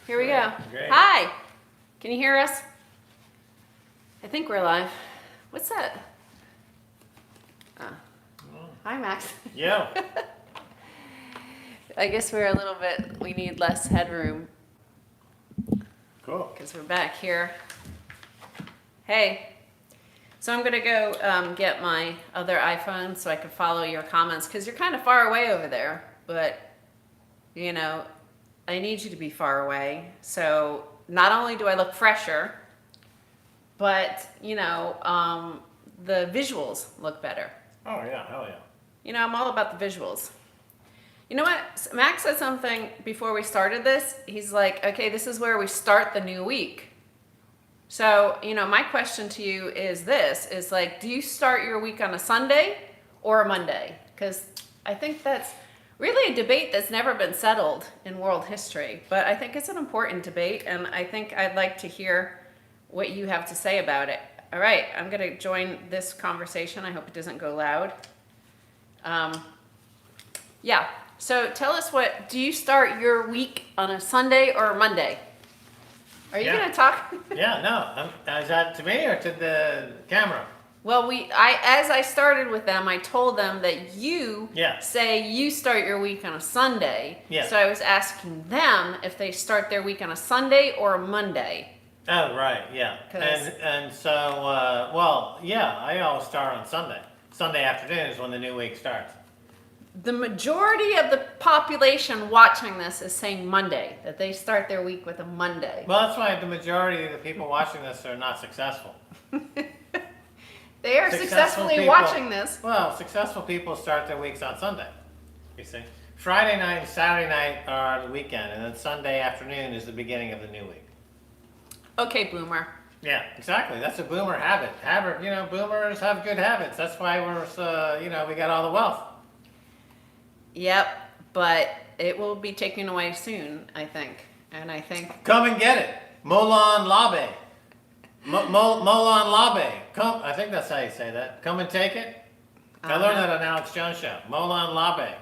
Here we go. Great. Hi. Can you hear us? I think we're live. What's that? Oh. Hi, Max. Yeah. I guess we're a little bit, we need less headroom Cool. because we're back here. Hey. So I'm going to go get my other iPhone so I can follow your comments because you're kind of far away over there. But, you know, I need you to be far away. So not only do I look fresher, but, you know, the visuals look better. Oh, yeah. Hell yeah. You know, I'm all about the visuals. You know what? Max said something before we started this. He's like, okay, this is where we start the new week. So, you know, my question to you is this, is like, do you start your week on a Sunday or a Monday? Because I think that's really a debate that's never been settled in world history. But I think it's an important debate, and I think I'd like to hear what you have to say about it. All right, I'm going to join this conversation. I hope it doesn't go loud. Yeah, so tell us do you start your week on a Sunday or a Monday? Are you going to talk? Yeah, no. Is that to me or to the camera? Well, as I started with them, I told them that you say you start your week on a Sunday. Yeah. So I was asking them if they start their week on a Sunday or a Monday. Oh, right, yeah. And so, well, yeah, I always start on Sunday. Sunday afternoon is when the new week starts. The majority of the population watching this is saying Monday, that they start their week with a Monday. Well, that's why the majority of the people watching this are not successful. They are successfully watching this. Well, successful people start their weeks on Sunday, you see. Friday night and Saturday night are the weekend, and then Sunday afternoon is the beginning of the new week. Okay, boomer. Yeah, exactly. That's a boomer habit. You know, boomers have good habits. That's why we're, you know, we got all the wealth. Yep, but it will be taken away soon, I think. And I think... Come and get it. Molan Labe. Molan Labe. Come, I think that's how you say that. Come and take it. I learned that on Alex Jones' show. Molan Labe.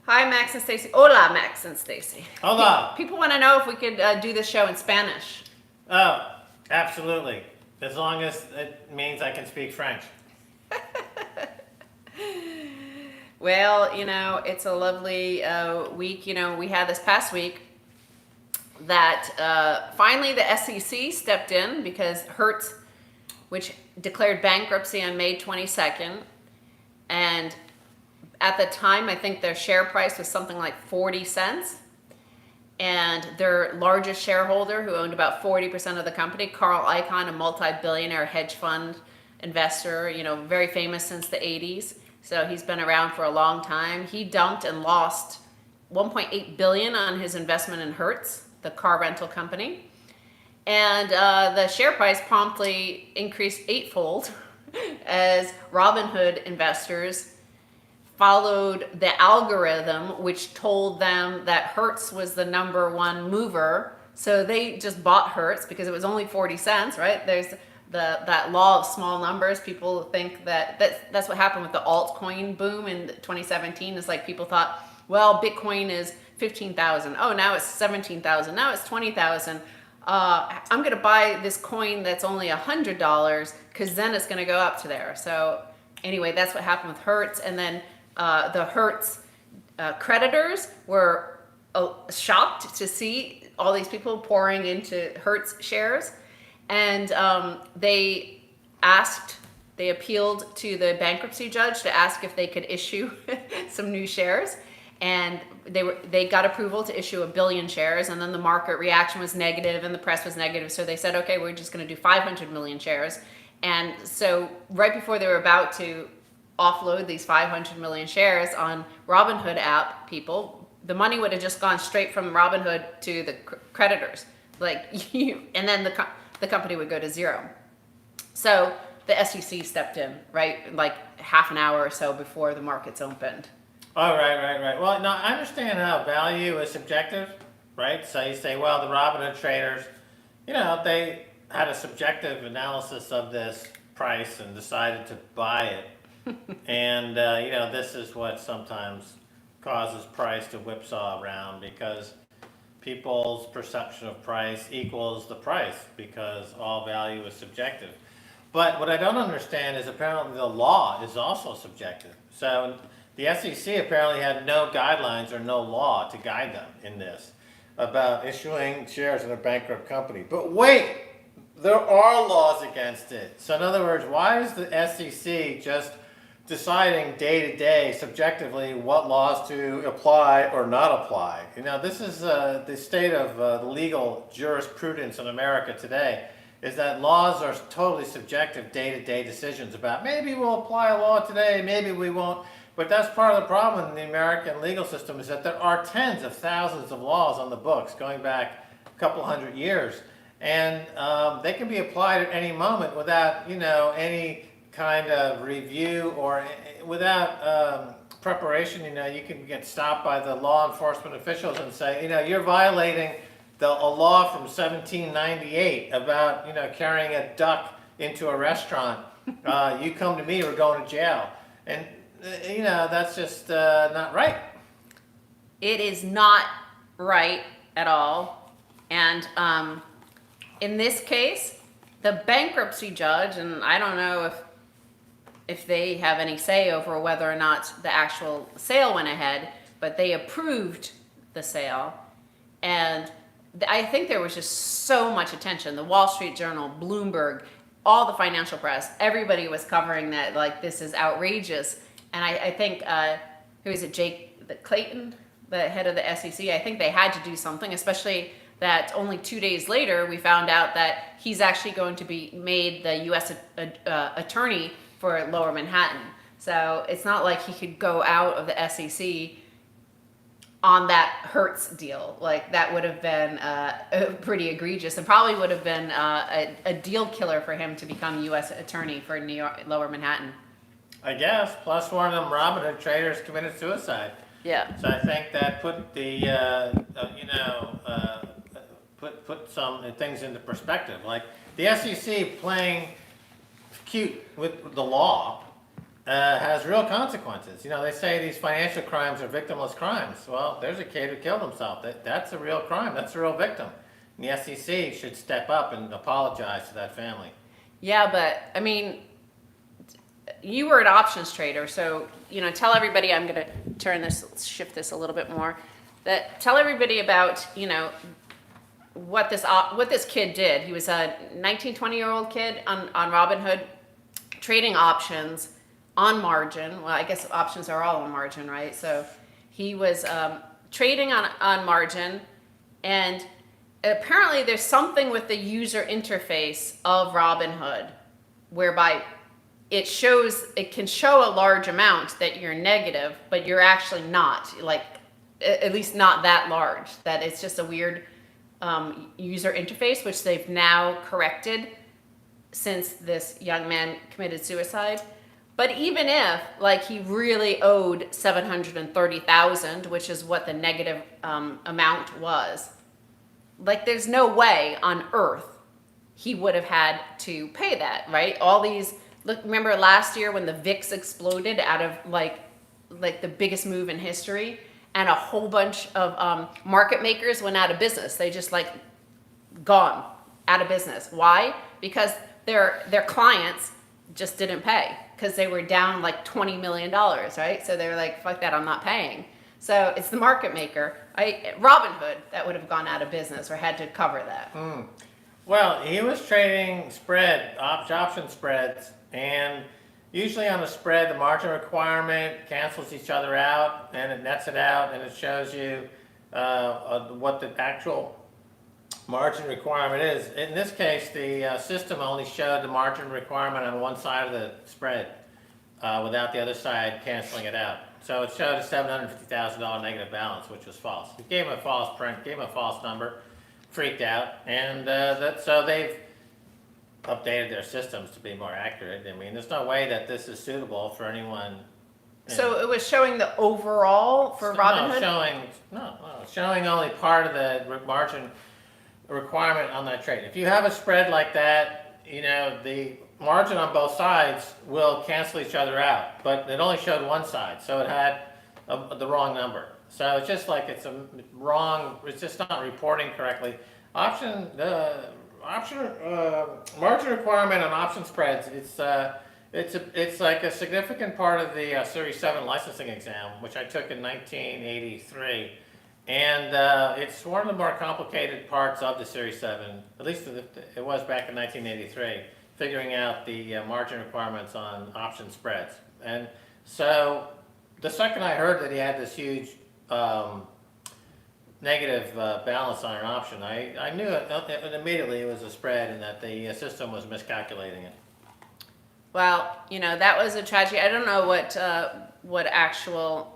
Hi, Max and Stacy. Hola, Max and Stacy. Hola. People want to know if we could do this show in Spanish. Oh, absolutely. As long as it means I can speak French. Well, you know, it's a lovely week. You know, we had this past week that finally the SEC stepped in because Hertz, which declared bankruptcy on May 22nd, and at the time, I think their share price was something like 40 cents. And their largest shareholder, who owned about 40% of the company, Carl Icahn, a multi-billionaire hedge fund investor, you know, very famous since the 80s. So he's been around for a long time. He dumped and lost $1.8 billion on his investment in Hertz, the car rental company. And the share price promptly increased eightfold as Robinhood investors followed the algorithm, which told them that Hertz was the #1 mover. So they just bought Hertz because it was only 40 cents, right? There's that law of small numbers. People think that's what happened with the altcoin boom in 2017. It's like people thought, well, Bitcoin is 15,000. Oh, now it's 17,000. Now it's 20,000. I'm going to buy this coin that's only $100 because then it's going to go up to there. So anyway, that's what happened with Hertz. And then the Hertz creditors were shocked to see all these people pouring into Hertz shares. And they appealed to the bankruptcy judge to ask if they could issue some new shares. And they got approval to issue 1 billion shares. And then the market reaction was negative and the press was negative. So they said, okay, we're just going to do 500 million shares. And so right before they were about to offload these 500 million shares on Robinhood app people, the money would have just gone straight from Robinhood to the creditors. And then the company would go to zero. So the SEC stepped in, right? Like half an hour or so before the markets opened. Oh, right. Well, no, I understand how value is subjective, right? So you say, well, the Robinhood traders, you know, they had a subjective analysis of this price and decided to buy it. And, you know, this is what sometimes causes price to whipsaw around because people's perception of price equals the price, because all value is subjective. But what I don't understand is apparently the law is also subjective. So the SEC apparently had no guidelines or no law to guide them in this about issuing shares in a bankrupt company. But wait, there are laws against it. So in other words, why is the SEC just deciding day to day subjectively what laws to apply or not apply? You know, this is the state of legal jurisprudence in America today, is that laws are totally subjective day to day decisions about maybe we'll apply a law today, maybe we won't. But that's part of the problem in the American legal system, is that there are tens of thousands of laws on the books going back a couple hundred years. And they can be applied at any moment without, you know, any kind of review or without preparation. You know, you can get stopped by the law enforcement officials and say, you know, you're violating a law from 1798 about, you know, carrying a duck into a restaurant. You come to me, we're going to jail. And, you know, that's just not right. It is not right at all. And in this case, the bankruptcy judge, and I don't know if they have any say over whether or not the actual sale went ahead, but they approved the sale. And I think there was just so much attention. The Wall Street Journal, Bloomberg, all the financial press, everybody was covering that, like, this is outrageous. And I think, who is it, Clayton, the head of the SEC, I think they had to do something, especially that only 2 days later we found out that he's actually going to be made the U.S. attorney for Lower Manhattan. So it's not like he could go out of the SEC on that Hertz deal. Like, that would have been pretty egregious, and probably would have been a deal killer for him to become U.S. attorney for New York, Lower Manhattan. I guess. Plus, one of them Robinhood traders committed suicide. Yeah. So I think that put the put some things into perspective. Like, the SEC playing cute with the law has real consequences. You know, they say these financial crimes are victimless crimes. Well, there's a kid who killed himself. That's a real crime. That's a real victim. And the SEC should step up and apologize to that family. Yeah, but I mean, you were an options trader, so, you know, tell everybody, I'm going to shift this a little bit more, that tell everybody about, you know, what this kid did. He was a 19, 20-year-old kid on Robinhood, trading options on margin. Well, I guess options are all on margin, right? So he was trading on margin, and apparently there's something with the user interface of Robinhood whereby it can show a large amount that you're negative, but you're actually not, like, at least not that large. That it's just a weird user interface, which they've now corrected since this young man committed suicide. But even if, like, he really owed $730,000, which is what the negative amount was, like, there's no way on earth he would have had to pay that, right? All these. Look, remember last year when the VIX exploded out of like the biggest move in history, and a whole bunch of market makers went out of business. They just, like, gone out of business. Why? Because their clients just didn't pay, because they were down like $20 million, right? So they were like, fuck that, I'm not paying. So it's the market maker, Robinhood, that would have gone out of business or had to cover that. Well, he was trading option spreads, and usually on a spread, the margin requirement cancels each other out, and it nets it out, and it shows you what the actual margin requirement is. In this case, the system only showed the margin requirement on one side of the spread without the other side canceling it out. So it showed a $750,000 negative balance, which was false. It gave him a false print, gave him a false number, freaked out, and so they've updated their systems to be more accurate. I mean, there's no way that this is suitable for anyone. So it was showing the overall for Robinhood? Showing only part of the margin requirement on that trade. If you have a spread like that, you know, the margin on both sides will cancel each other out, but it only showed one side, so it had the wrong number. So it's just like it's a wrong. It's just not reporting correctly. Margin requirement on option spreads. It's like a significant part of the Series 7 licensing exam, which I took in 1983. And it's one of the more complicated parts of the Series 7, at least it was back in 1983, figuring out the margin requirements on option spreads. And so the second I heard that he had this huge negative balance on an option, I knew it immediately it was a spread and that the system was miscalculating it. Well, that was a tragedy. I don't know what actual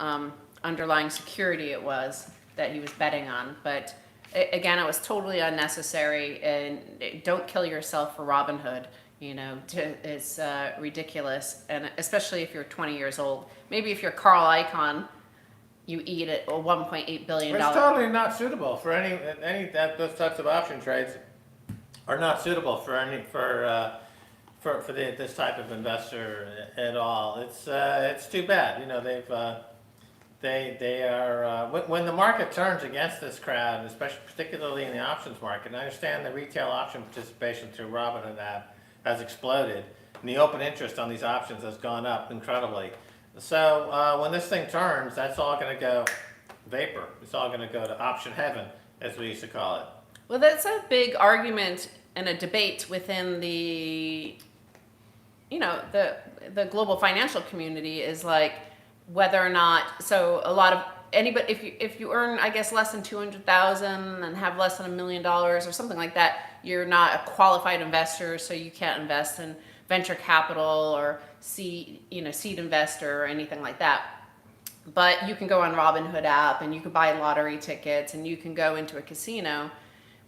underlying security it was that he was betting on, but again, it was totally unnecessary. And don't kill yourself for Robinhood. It's ridiculous, and especially if you're 20 years old. Maybe if you're Carl Icahn, you eat at a $1.8 billion. It's totally not suitable for any those types of option trades are not suitable for this type of investor at all. It's too bad. They are when the market turns against this crowd, especially particularly in the options market. And I understand the retail option participation through Robinhood app has exploded, and the open interest on these options has gone up incredibly. So when this thing turns, that's all going to go vapor. It's all going to go to option heaven, as we used to call it. Well, that's a big argument and a debate within the global financial community is like whether or not. So a lot of anybody, if you earn, I guess, less than 200,000 and have less than $1 million or something like that, you're not a qualified investor, so you can't invest in venture capital or seed investor or anything like that. But you can go on Robinhood app and you can buy lottery tickets and you can go into a casino.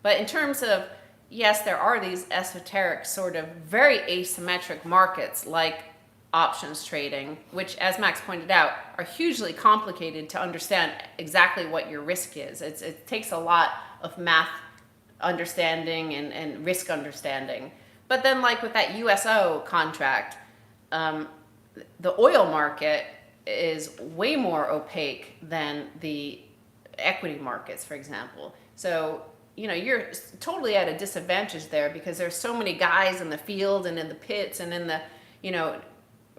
But in terms of, yes, there are these esoteric sort of very asymmetric markets like options trading, which, as Max pointed out, are hugely complicated to understand exactly what your risk is. It takes a lot of math understanding and risk understanding. But then, like with that USO contract, the oil market is way more opaque than the equity markets, for example. So, you're totally at a disadvantage there because there's so many guys in the field and in the pits and in the,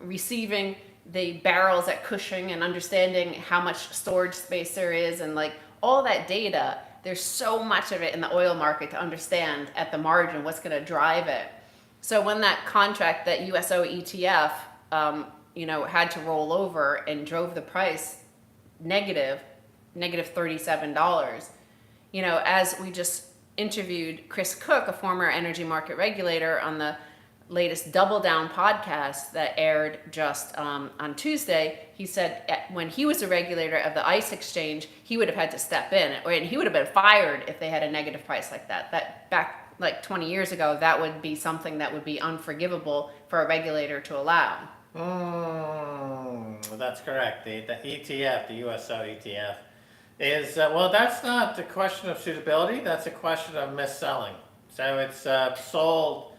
receiving the barrels at Cushing and understanding how much storage space there is and like all that data. There's so much of it in the oil market to understand at the margin what's going to drive it. So when that contract, that USO ETF, had to roll over and drove the price negative $37. As we just interviewed Chris Cook, a former energy market regulator, on the latest Double Down podcast that aired just on Tuesday, he said when he was a regulator of the ICE exchange, he would have had to step in, and he would have been fired if they had a negative price like that. That back like 20 years ago, that would be something that would be unforgivable for a regulator to allow. That's correct. The ETF, the USO ETF, is, that's not a question of suitability, that's a question of mis-selling. So it's sold,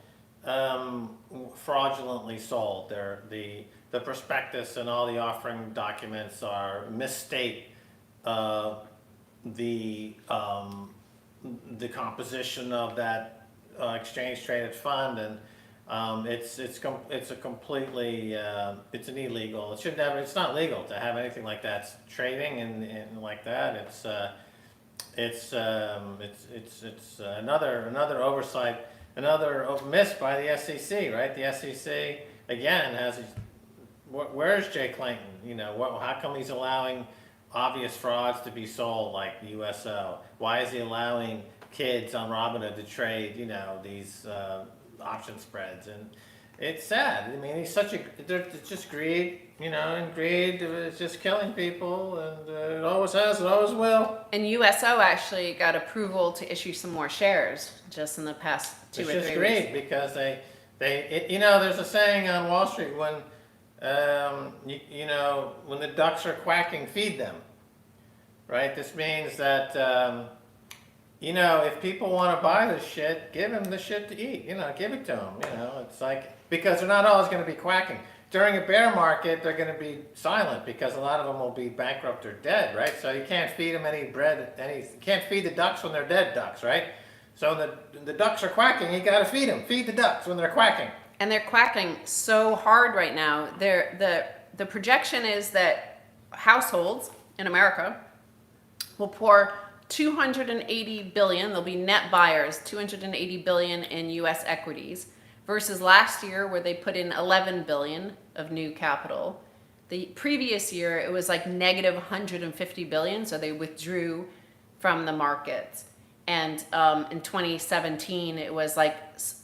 fraudulently sold. The prospectus and all the offering documents are misstate the composition of that exchange traded fund, and it's a completely it's an illegal. It's not legal to have anything like that trading and like that. It's another oversight, another miss by the SEC, right? The SEC again has. Where's Jay Clayton? How come he's allowing obvious frauds to be sold like the USO? Why is he allowing kids on Robinhood to trade, these option spreads? And it's sad. I mean, it's just greed, and greed is just killing people, and it always has, it always will. And USO actually got approval to issue some more shares just in the past 2 or 3 weeks. It's just greed because there's a saying on Wall Street, when when the ducks are quacking, feed them, right? This means that, if people want to buy this shit, give them the shit to eat, give it to them, it's like, because they're not always going to be quacking. during a bear market, they're going to be silent because a lot of them will be bankrupt or dead, right? So you can't feed them any bread, you can't feed the ducks when they're dead ducks, right? So the ducks are quacking, you got to feed them. Feed the ducks when they're quacking. And they're quacking so hard right now. The projection is that households in America will pour 280 billion, they'll be net buyers, 280 billion in US equities versus last year where they put in 11 billion of new capital. The previous year it was like negative 150 billion, so they withdrew from the markets. And in 2017 it was like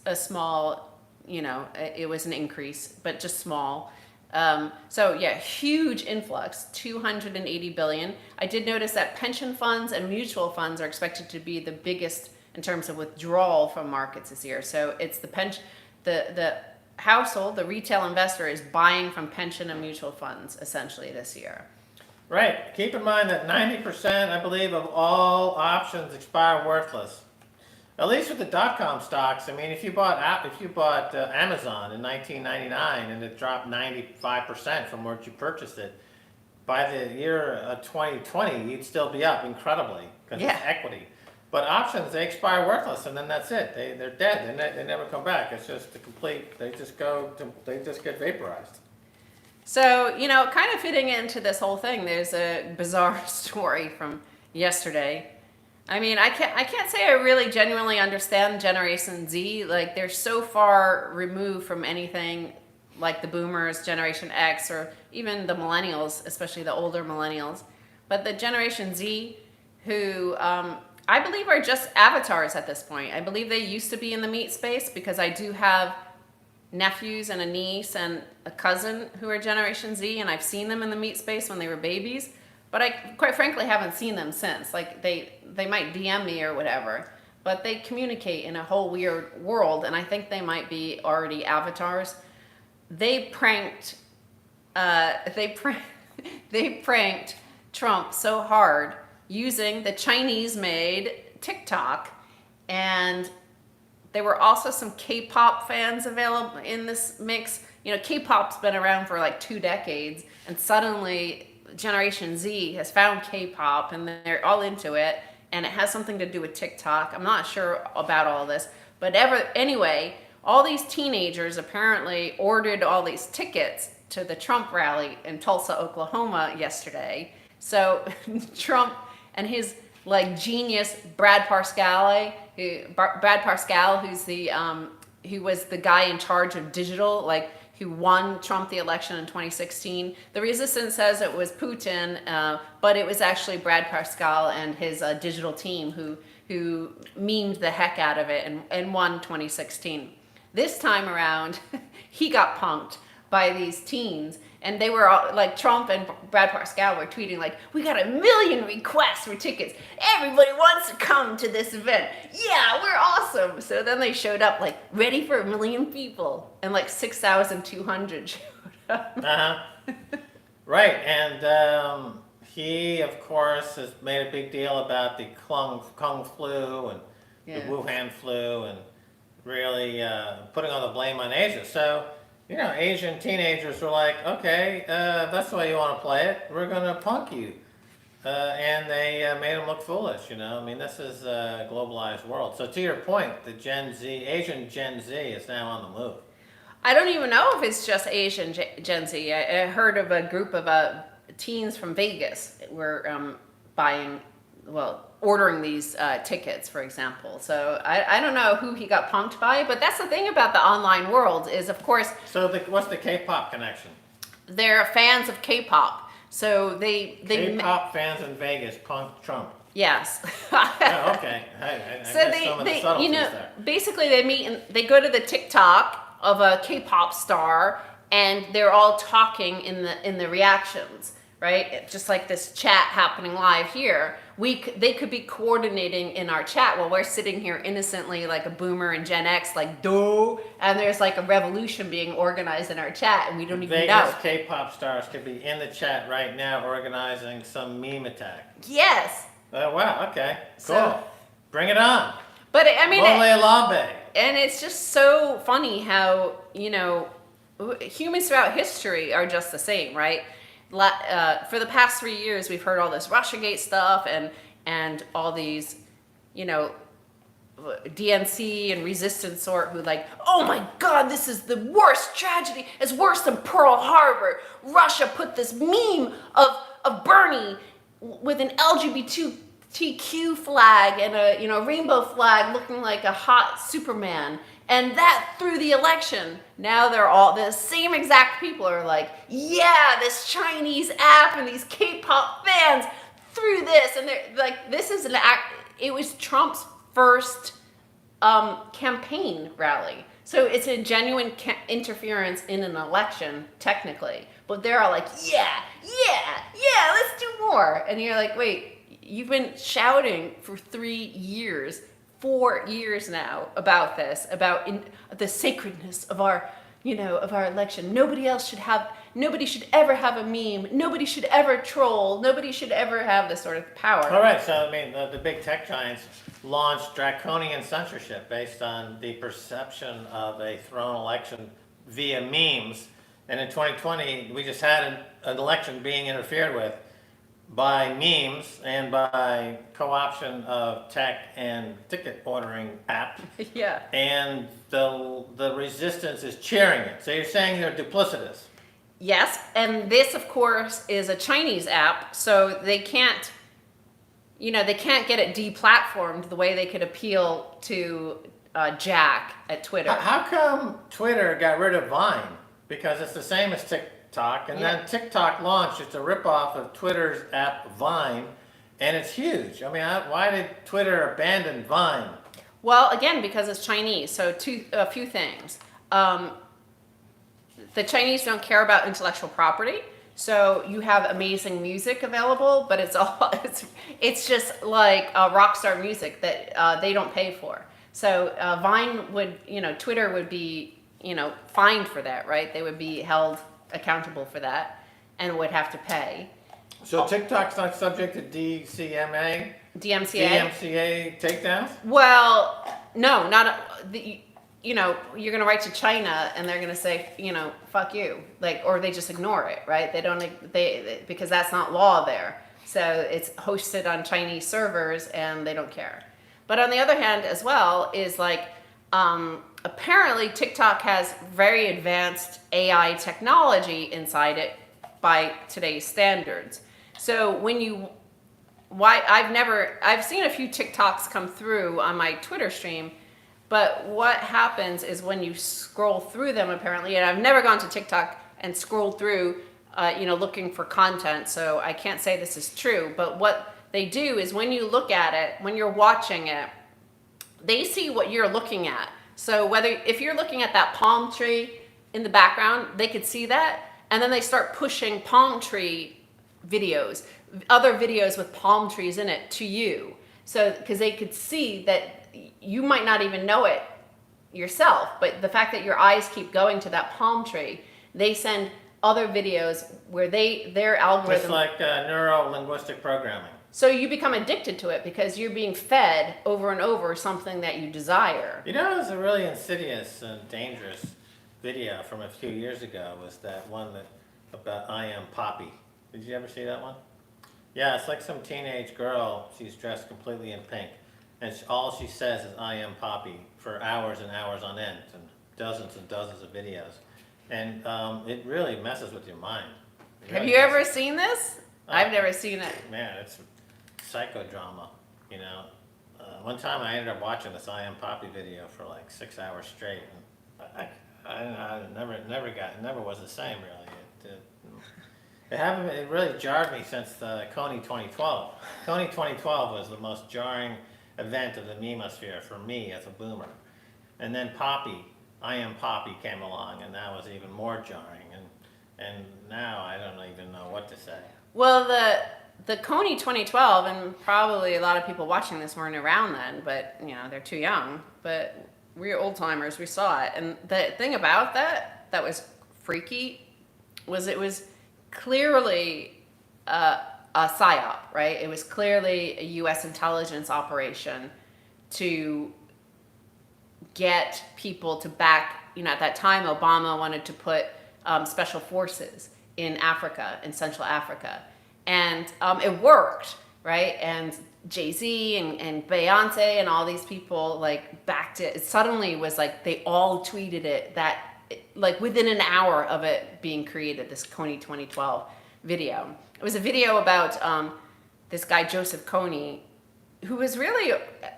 a small, it was an increase, but just small. So yeah, huge influx, 280 billion. I did notice that pension funds and mutual funds are expected to be the biggest in terms of withdrawal from markets this year. So it's the household, the retail investor is buying from pension and mutual funds essentially this year. Right. Keep in mind that 90%, I believe, of all options expire worthless. At least with the dot-com stocks. I mean, if you bought Amazon in 1999 and it dropped 95% from where you purchased it, by the year 2020, you'd still be up incredibly because it's equity. But options, they expire worthless, and then that's it. They're dead. They never come back. It's just a complete. They just get vaporized. So, kind of fitting into this whole thing, there's a bizarre story from yesterday. I mean, I can't say I really genuinely understand Generation Z. Like, they're so far removed from anything like the boomers, Generation X, or even the millennials, especially the older millennials. But the Generation Z, who I believe are just avatars at this point. I believe they used to be in the meat space because I do have nephews and a niece and a cousin who are Generation Z, and I've seen them in the meat space when they were babies. But I, quite frankly, haven't seen them since. Like, they might DM me or whatever, but they communicate in a whole weird world, and I think they might be already avatars. They pranked Trump so hard using the Chinese-made TikTok, and there were also some K-pop fans available in this mix. K-pop's been around for like 2 decades, and suddenly Generation Z has found K-pop and they're all into it, and it has something to do with TikTok. I'm not sure about all this, but anyway, all these teenagers apparently ordered all these tickets to the Trump rally in Tulsa, Oklahoma yesterday. So Trump and his genius Brad Parscale, who's who was the guy in charge of digital, who won Trump the election in 2016. The resistance says it was Putin, but it was actually Brad Parscale and his digital team who memed the heck out of it and won 2016. This time around, he got punked by these teens, and they were all, Trump and Brad Parscale were tweeting we got 1 million requests for tickets. Everybody wants to come to this event. Yeah, we're awesome. So then they showed up ready for 1 million people, and 6,200 showed up. Right, and he, of course, has made a big deal about the Kung flu and the Wuhan flu, and really putting all the blame on Asia. So, Asian teenagers were like, okay, that's the way you want to play it. We're going to punk you. And they made them look foolish, I mean, this is a globalized world. So to your point, the Asian Gen Z is now on the move. I don't even know if it's just Asian Gen Z. I heard of a group of teens from Vegas were ordering these tickets, for example. So I don't know who he got punked by, but that's the thing about the online world is, of course... So what's the K-pop connection? They're fans of K-pop. So K-pop fans in Vegas punked Trump. Yes. Oh, okay. Basically they meet and they go to the TikTok of a K-pop star, and they're all talking in the reactions, right? Just like this chat happening live here. They could be coordinating in our chat while we're sitting here innocently like a boomer and Gen X, and there's a revolution being organized in our chat, and we don't even know. Vegas K-pop stars could be in the chat right now organizing some meme attack. Yes. Oh, wow, okay, cool. So, bring it on. But I mean, and it's just so funny how, humans throughout history are just the same, right? For the past 3 years, we've heard all this Russiagate stuff and all these, you know, DNC and resistance sort who like, oh my God, this is the worst tragedy. It's worse than Pearl Harbor. Russia put this meme of Bernie with an LGBTQ flag and a rainbow flag looking like a hot Superman. And that through the election. Now they're all, the same exact people are like, yeah, this Chinese app and these K-pop fans through this. And they're like, this is an act, it was Trump's first campaign rally. So it's a genuine interference in an election, technically. But they're all like, yeah, let's do more. And you're like, wait, you've been shouting for 3 years, 4 years now about this, about the sacredness of our, of our election. Nobody should ever have a meme. Nobody should ever troll. Nobody should ever have this sort of power. All right, so I mean, the big tech giants launched draconian censorship based on the perception of a thrown election via memes. And in 2020, we just had an election being interfered with by memes and by co-option of tech and ticket ordering app. Yeah. And the resistance is cheering it. So you're saying they're duplicitous. Yes, and this, of course, is a Chinese app, so they can't get it deplatformed the way they could appeal to Jack at Twitter. How come Twitter got rid of Vine? Because it's the same as TikTok, and then TikTok launched. It's a ripoff of Twitter's app Vine, and it's huge. I mean, why did Twitter abandon Vine? Well, again, because it's Chinese. So a few things. The Chinese don't care about intellectual property. So you have amazing music available, but it's just like rock star music that they don't pay for. So Vine would, Twitter would be, fined for that, right? They would be held accountable for that and would have to pay. So TikTok's not subject to DMCA takedowns? Well, no, you're going to write to China and they're going to say, fuck you, or they just ignore it, right? Because that's not law there. So it's hosted on Chinese servers and they don't care. But on the other hand as well is apparently TikTok has very advanced AI technology inside it by today's standards. So I've seen a few TikToks come through on my Twitter stream, but what happens is when you scroll through them, apparently, and I've never gone to TikTok and scrolled through, looking for content, so I can't say this is true, but what they do is when you look at it, when you're watching it, they see what you're looking at. So if you're looking at that palm tree in the background, they could see that, and then they start pushing palm tree videos, other videos with palm trees in it to you. So, because they could see that you might not even know it yourself, but the fact that your eyes keep going to that palm tree, they send other videos where their algorithm... It's like neuro-linguistic programming. So you become addicted to it because you're being fed over and over something that you desire. It was a really insidious and dangerous video from a few years ago, was that one about I Am Poppy. Did you ever see that one? Yeah, it's like some teenage girl, she's dressed completely in pink, and all she says is I Am Poppy for hours and hours on end, and dozens of videos. And it really messes with your mind. Have you ever seen this? I've never seen it. Man, it's psychodrama, One time I ended up watching this I Am Poppy video for like 6 hours straight, and I never was the same really. It really jarred me since the Kony 2012. Kony 2012 was the most jarring event of the memosphere for me as a boomer. And then Poppy, I Am Poppy came along, and that was even more jarring. And now I don't even know what to say. Well, the Kony 2012, and probably a lot of people watching this weren't around then, but they're too young. But we're old timers, we saw it. And the thing about that was freaky was it was clearly a PSYOP, right? It was clearly a U.S. intelligence operation to get people to back at that time, Obama wanted to put special forces in Africa, in Central Africa. And it worked, right? And Jay-Z and Beyonce and all these people like backed it. It suddenly was like they all tweeted it, that like within an hour of it being created, this Kony 2012 video. It was a video about this guy Joseph Kony, who was really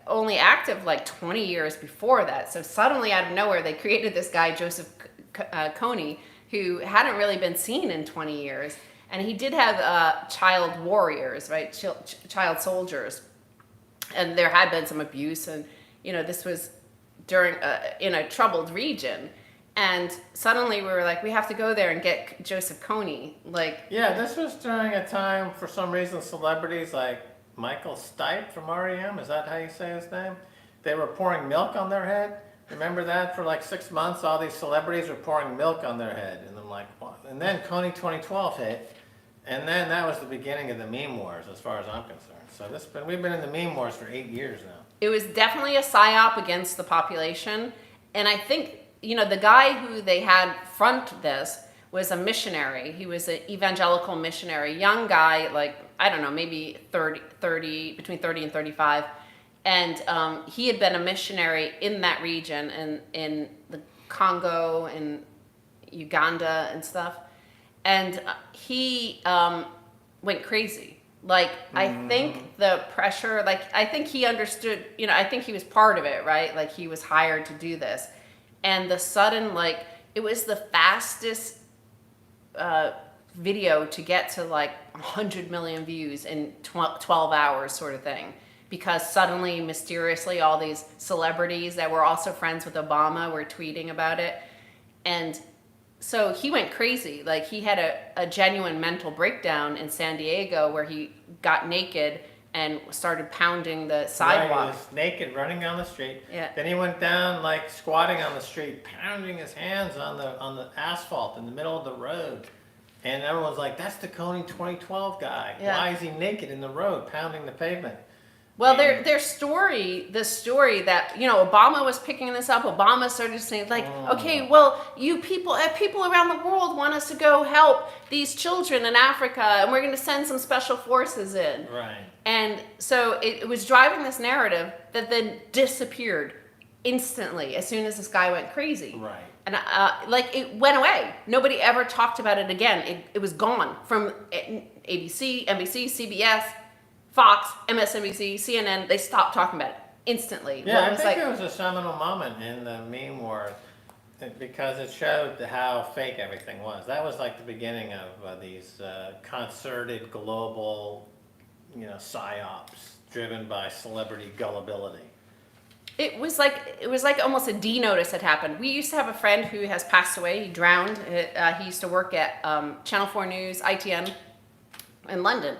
only active like 20 years before that. So suddenly out of nowhere, they created this guy Joseph Kony, who hadn't really been seen in 20 years. And he did have child warriors, right? Child soldiers. And there had been some abuse. And, this was during in a troubled region. And suddenly we were like, we have to go there and get Joseph Kony. Yeah, this was during a time, for some reason, celebrities like Michael Stipe from REM, is that how you say his name? They were pouring milk on their head. Remember that? For like 6 months, all these celebrities were pouring milk on their head. And I'm like, what? And then Kony 2012 hit. And then that was the beginning of the meme wars, as far as I'm concerned. So we've been in the meme wars for 8 years now. It was definitely a psyop against the population. And I think, the guy who they had front this was a missionary. He was an evangelical missionary, young guy, like, I don't know, maybe 30, between 30 and 35. And he had been a missionary in that region, and in the Congo and Uganda and stuff. And he went crazy. Like, I think the pressure, like, I think he understood, I think he was part of it, right? Like, he was hired to do this. And the sudden, like, it was the fastest video to get to, like, 100 million views in 12 hours sort of thing. Because suddenly, mysteriously, all these celebrities that were also friends with Obama were tweeting about it. And so he went crazy. Like, he had a genuine mental breakdown in San Diego where he got naked and started pounding the sidewalk. Right, he was naked, running down the street. Yeah. Then he went down, like, squatting on the street, pounding his hands on the asphalt in the middle of the road. And everyone's like, that's the Kony 2012 guy. Yeah. Why is he naked in the road, pounding the pavement? Well, the story that, Obama was picking this up. Obama started saying, like, okay, well, people around the world want us to go help these children in Africa, and we're going to send some special forces in. Right. And so it was driving this narrative that then disappeared instantly as soon as this guy went crazy. Right. And it went away. Nobody ever talked about it again. It was gone from ABC, NBC, CBS, Fox, MSNBC, CNN. They stopped talking about it instantly. Yeah, I think it was a seminal moment in the meme war because it showed how fake everything was. That was like the beginning of these concerted global, psyops driven by celebrity gullibility. It was like almost a D notice had happened. We used to have a friend who has passed away. He drowned. He used to work at Channel 4 News, ITN, in London.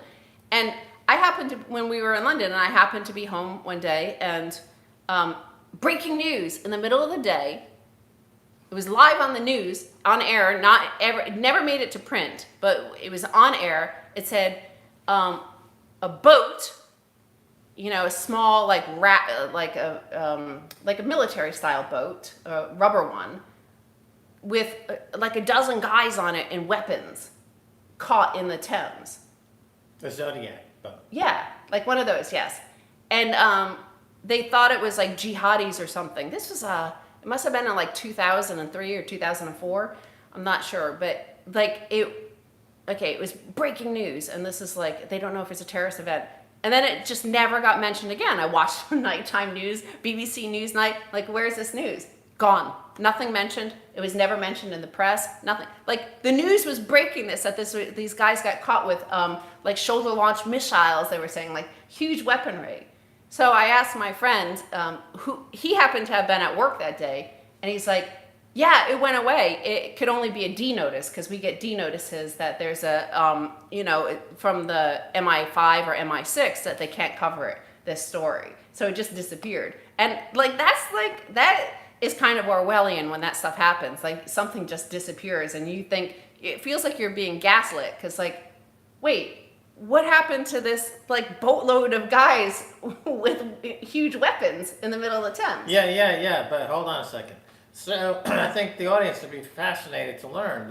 And I happened to, when we were in London, and I happened to be home one day, and breaking news in the middle of the day. It was live on the news, on air, never made it to print, but it was on air. It said a boat, a small like a military style boat, a rubber one, with like a dozen guys on it and weapons, caught in the Thames. The Zodiac boat. Yeah, like one of those, yes. And they thought it was like jihadis or something. This was it must have been in like 2003 or 2004. I'm not sure, but like it was breaking news, and this is like, they don't know if it's a terrorist event. And then it just never got mentioned again. I watched nighttime news, BBC Newsnight, like, where's this news? Gone. Nothing mentioned. It was never mentioned in the press. Nothing. Like, the news was breaking this, that these guys got caught with like shoulder-launched missiles, they were saying, like huge weaponry. So I asked my friend, who he happened to have been at work that day, and he's like, yeah, it went away. It could only be a D notice, because we get D notices that there's a, from the MI5 or MI6 that they can't cover this story. So it just disappeared. And that is kind of Orwellian when that stuff happens. Like, something just disappears, and you think, it feels like you're being gaslit, because like, wait, what happened to this like boatload of guys with huge weapons in the middle of the Thames? Yeah, but hold on a second. So I think the audience would be fascinated to learn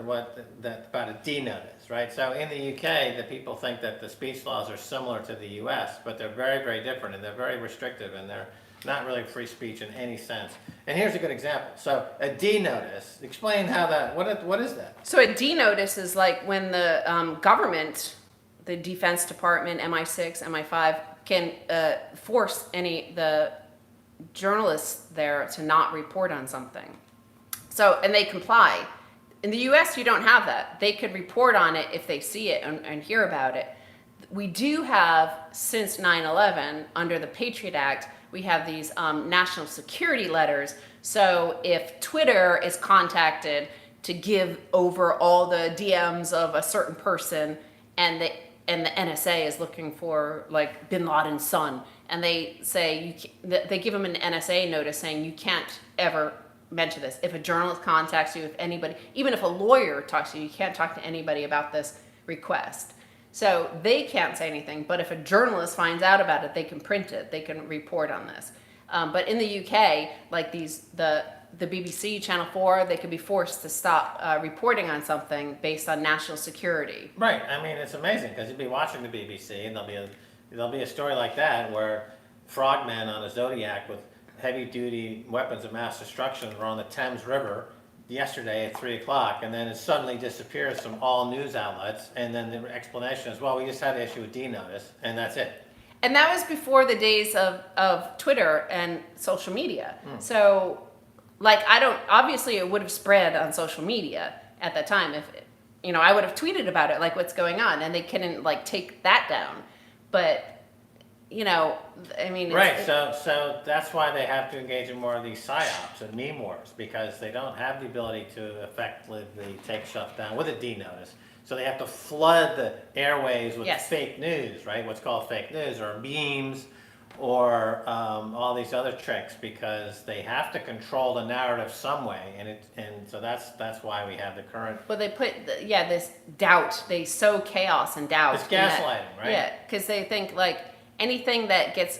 that about a D notice, right? So in the UK, the people think that the speech laws are similar to the US, but they're very, very different, and they're very restrictive, and they're not really free speech in any sense. And here's a good example. So a D notice, explain how that, what is that? So a D notice is like when the government, the Defense Department, MI6, MI5, can force the journalists there to not report on something. So, and they comply. In the US, you don't have that. They could report on it if they see it and hear about it. We do have, since 9/11, under the Patriot Act, we have these national security letters. So if Twitter is contacted to give over all the DMs of a certain person, and the NSA is looking for like Bin Laden's son, and they say they give them an NSA notice saying you can't ever mention this. If a journalist contacts you, if anybody, even if a lawyer talks to you, you can't talk to anybody about this request. So they can't say anything, but if a journalist finds out about it, they can print it, they can report on this. But in the UK, like the BBC, Channel 4, they could be forced to stop reporting on something based on national security. Right. I mean, it's amazing because you'd be watching the BBC and there'll be a story like that where frogmen on a Zodiac with heavy-duty weapons of mass destruction were on the Thames River yesterday at 3 o'clock, and then it suddenly disappears from all news outlets, and then the explanation is, well, we just had to issue a D notice, and that's it. And that was before the days of Twitter and social media. So, like, obviously it would have spread on social media at that time. If, I would have tweeted about it, like, what's going on, and they couldn't, like, take that down. But, I mean... Right, so that's why they have to engage in more of these PSYOPs and meme wars, because they don't have the ability to effectively take stuff down with a D notice. So they have to flood the airwaves with fake news, right? What's called fake news, or memes, or all these other tricks, because they have to control the narrative some way, and so that's why we have the current. Well, they put this doubt. They sow chaos and doubt. It's gaslighting, right? Yeah, because they think like anything that gets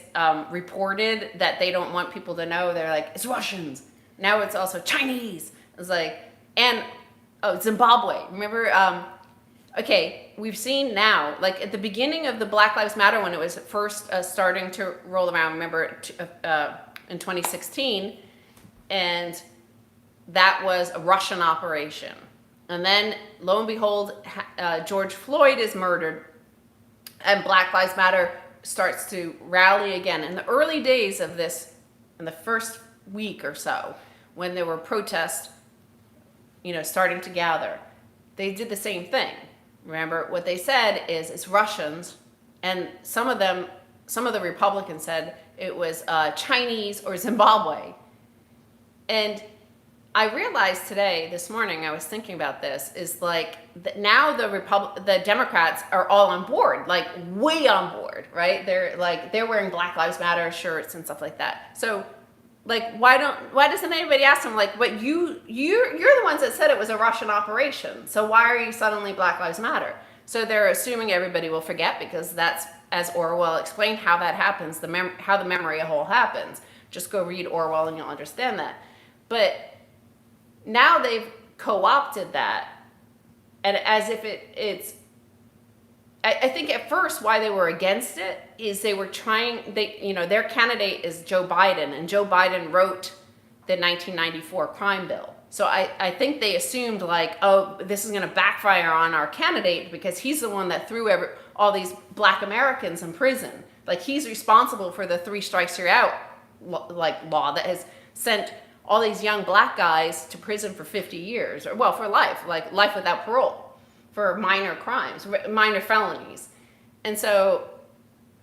reported that they don't want people to know, they're like, it's Russians. Now it's also Chinese. It's like, and Zimbabwe. Remember? Okay, we've seen now, like at the beginning of the Black Lives Matter, when it was first starting to roll around, remember in 2016, and that was a Russian operation. And then, lo and behold, George Floyd is murdered, and Black Lives Matter starts to rally again. In the early days of this, in the first week or so, when there were protests, starting to gather, they did the same thing. Remember, what they said is it's Russians, and some of the Republicans said it was Chinese or Zimbabwe. And I realized this morning, I was thinking about this, is like now the Democrats are all on board, like way on board, right? They're wearing Black Lives Matter shirts and stuff like that. So like, why doesn't anybody ask them, like, but you're the ones that said it was a Russian operation, so why are you suddenly Black Lives Matter? So they're assuming everybody will forget, because that's, as Orwell explained, how that happens, how the memory hole happens. Just go read Orwell and you'll understand that. But now they've co-opted that, and as if it's I think at first why they were against it is they were their candidate is Joe Biden, and Joe Biden wrote the 1994 crime bill. So I think they assumed like, oh, this is going to backfire on our candidate because he's the one that threw all these Black Americans in prison. Like, he's responsible for the 3 strikes you're out law that has sent all these young Black guys to prison for 50 years, or for life, like life without parole, for minor crimes, minor felonies. And so,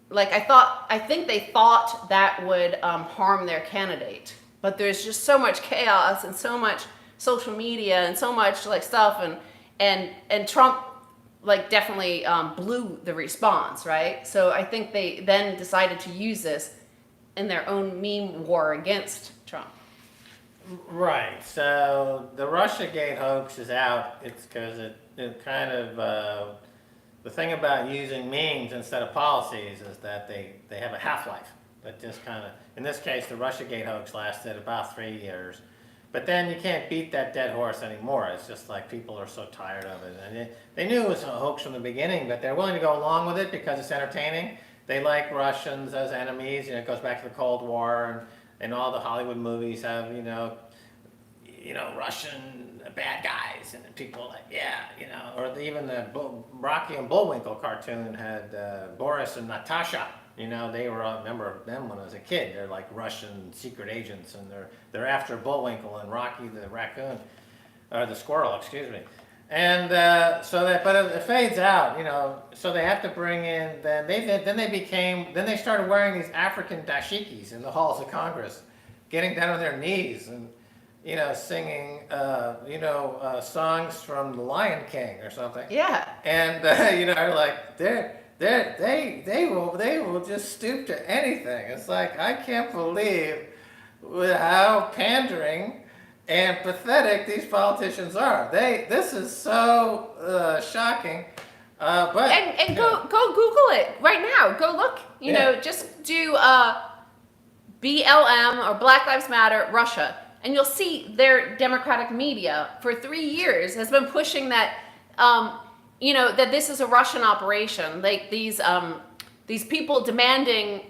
like, I think they thought that would harm their candidate. But there's just so much chaos and so much social media and so much like stuff, and Trump like definitely blew the response, right? So I think they then decided to use this in their own meme war against Trump. Right. So the Russiagate hoax is out. It's because it kind of the thing about using memes instead of policies is that they have a half-life. That just kind of, in this case, the Russiagate hoax lasted about 3 years, But then you can't beat that dead horse anymore. It's just like people are so tired of it. And they knew it was a hoax from the beginning, but they're willing to go along with it because it's entertaining. They like Russians as enemies. It goes back to the Cold War, and all the Hollywood movies have, Russian bad guys, and people are like, yeah, or even the Rocky and Bullwinkle cartoon had Boris and Natasha. They were, I remember them when I was a kid. They're like Russian secret agents, and they're after Bullwinkle and Rocky the raccoon, or the squirrel, excuse me. And but it fades out, so they have to bring in, then they started wearing these African dashikis in the halls of Congress, getting down on their knees and, singing, songs from The Lion King or something. Yeah. And, like, they will just stoop to anything. It's like, I can't believe how pandering and pathetic these politicians are. This is so shocking. But go Google it right now. Go look. Just do BLM or Black Lives Matter Russia, and you'll see their democratic media for 3 years has been pushing that. That this is a Russian operation. Like these people demanding,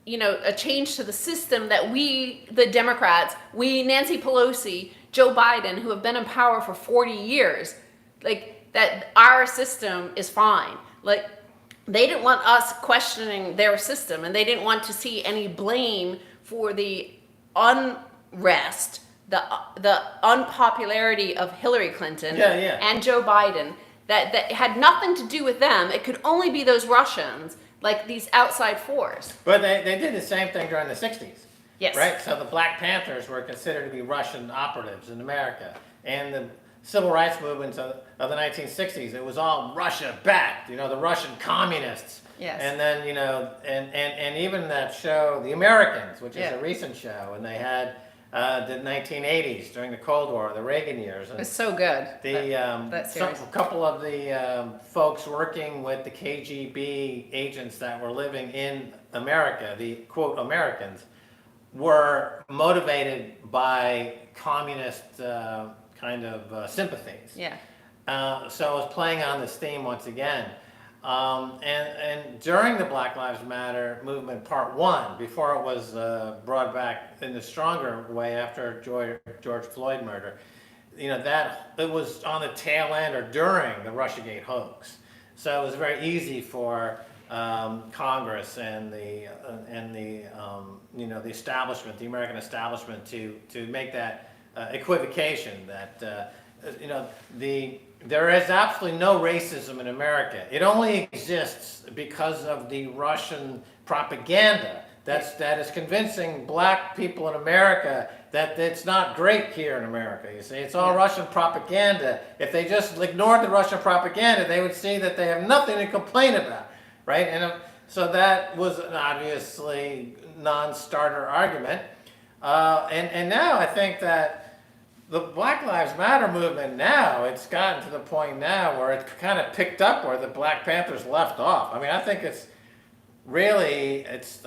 a change to the system that we, the Democrats, Nancy Pelosi, Joe Biden, who have been in power for 40 years, like that our system is fine. Like they didn't want us questioning their system, and they didn't want to see any blame for the unrest, the unpopularity of Hillary Clinton and Joe Biden. That had nothing to do with them. It could only be those Russians, like these outside force. But they did the same thing during the 60s. Yes. Right? So the Black Panthers were considered to be Russian operatives in America. And the civil rights movements of the 1960s, it was all Russia-backed, the Russian communists. Yes. And then, and even that show, The Americans, which is a recent show, and they had the 1980s during the Cold War, the Reagan years. And it's so good. a couple of the folks working with the KGB agents that were living in America, the quote Americans, were motivated by communist kind of sympathies. Yeah. So I was playing on this theme once again. And during the Black Lives Matter movement, part one, before it was brought back in a stronger way after George Floyd murder, that it was on the tail end or during the Russiagate hoax. So it was very easy for Congress and the establishment, the American establishment, to make that equivocation that there is absolutely no racism in America. It only exists because of the Russian propaganda that is convincing black people in America that it's not great here in America. You see, it's all Russian propaganda. If they just ignored the Russian propaganda, they would see that they have nothing to complain about, right? And so that was an obviously non-starter argument. And now I think that the Black Lives Matter movement now, it's gotten to the point now where it's kind of picked up where the Black Panthers left off. I mean, I think it's really, it's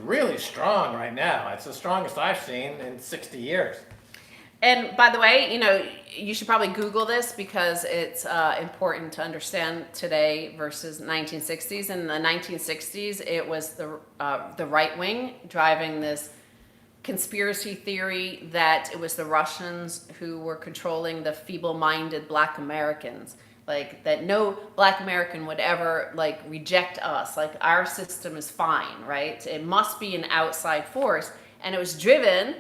really strong right now. It's the strongest I've seen in 60 years. And by the way, you should probably Google this because it's important to understand today versus 1960s. In the 1960s, it was the right wing driving this conspiracy theory that it was the Russians who were controlling the feeble-minded black Americans. Like that no black American would ever reject us. Like our system is fine, right? It must be an outside force. And it was driven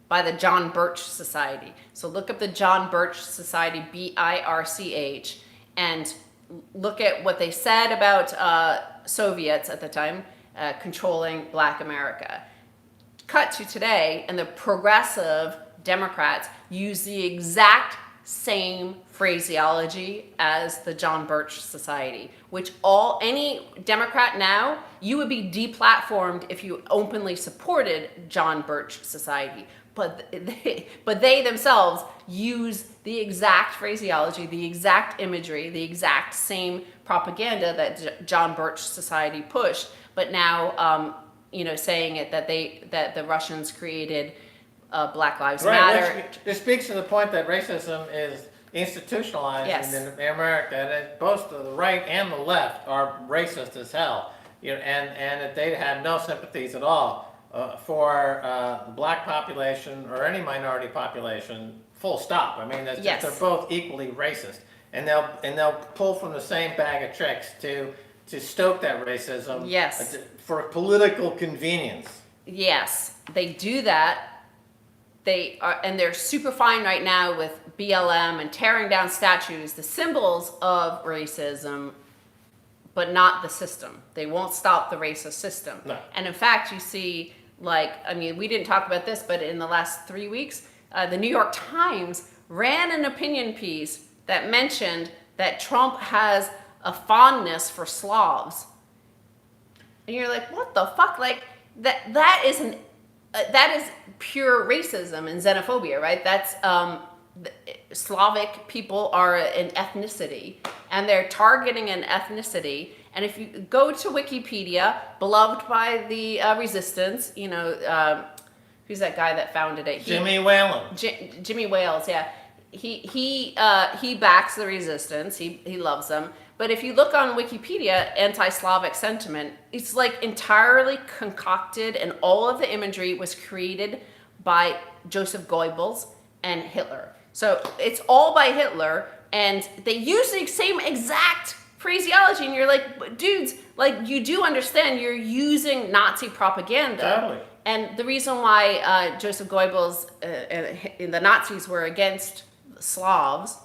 by the John Birch Society. So look up the John Birch Society, BIRCH, and look at what they said about Soviets at the time controlling black America. Cut to today, and the progressive Democrats use the exact same phraseology as the John Birch Society, which any Democrat now, you would be deplatformed if you openly supported John Birch Society. But they themselves use the exact phraseology, the exact imagery, the exact same propaganda that John Birch Society pushed. But now, saying it that the Russians created Black Lives Right, Matter. which it speaks to the point that racism is institutionalized Yes. in America, that both the right and the left are racist as hell, and that they have no sympathies at all for the black population or any minority population. Full stop. I mean, Yes. they're both equally racist, and they'll pull from the same bag of tricks to stoke that racism. Yes. For political convenience. Yes, they do that. They are, and they're super fine right now with BLM and tearing down statues, the symbols of racism, but not the system. They won't stop the racist system. No. And in fact, you see, like, I mean, we didn't talk about this, but in the last 3 weeks, the New York Times ran an opinion piece that mentioned that Trump has a fondness for Slavs. And you're like, what the fuck? Like, that is pure racism and xenophobia, right? That's Slavic people are an ethnicity, and they're targeting an ethnicity. And if you go to Wikipedia, beloved by the resistance, who's that guy that founded it? Jimmy Whalen. Jimmy Wales, yeah. He backs the resistance. He loves them. But if you look on Wikipedia, anti-Slavic sentiment, it's like entirely concocted, and all of the imagery was created by Joseph Goebbels and Hitler. So it's all by Hitler, and they use the same exact phraseology, and you're like, dudes, like, you do understand you're using Nazi propaganda. Totally. And the reason why Joseph Goebbels and the Nazis were against Slavs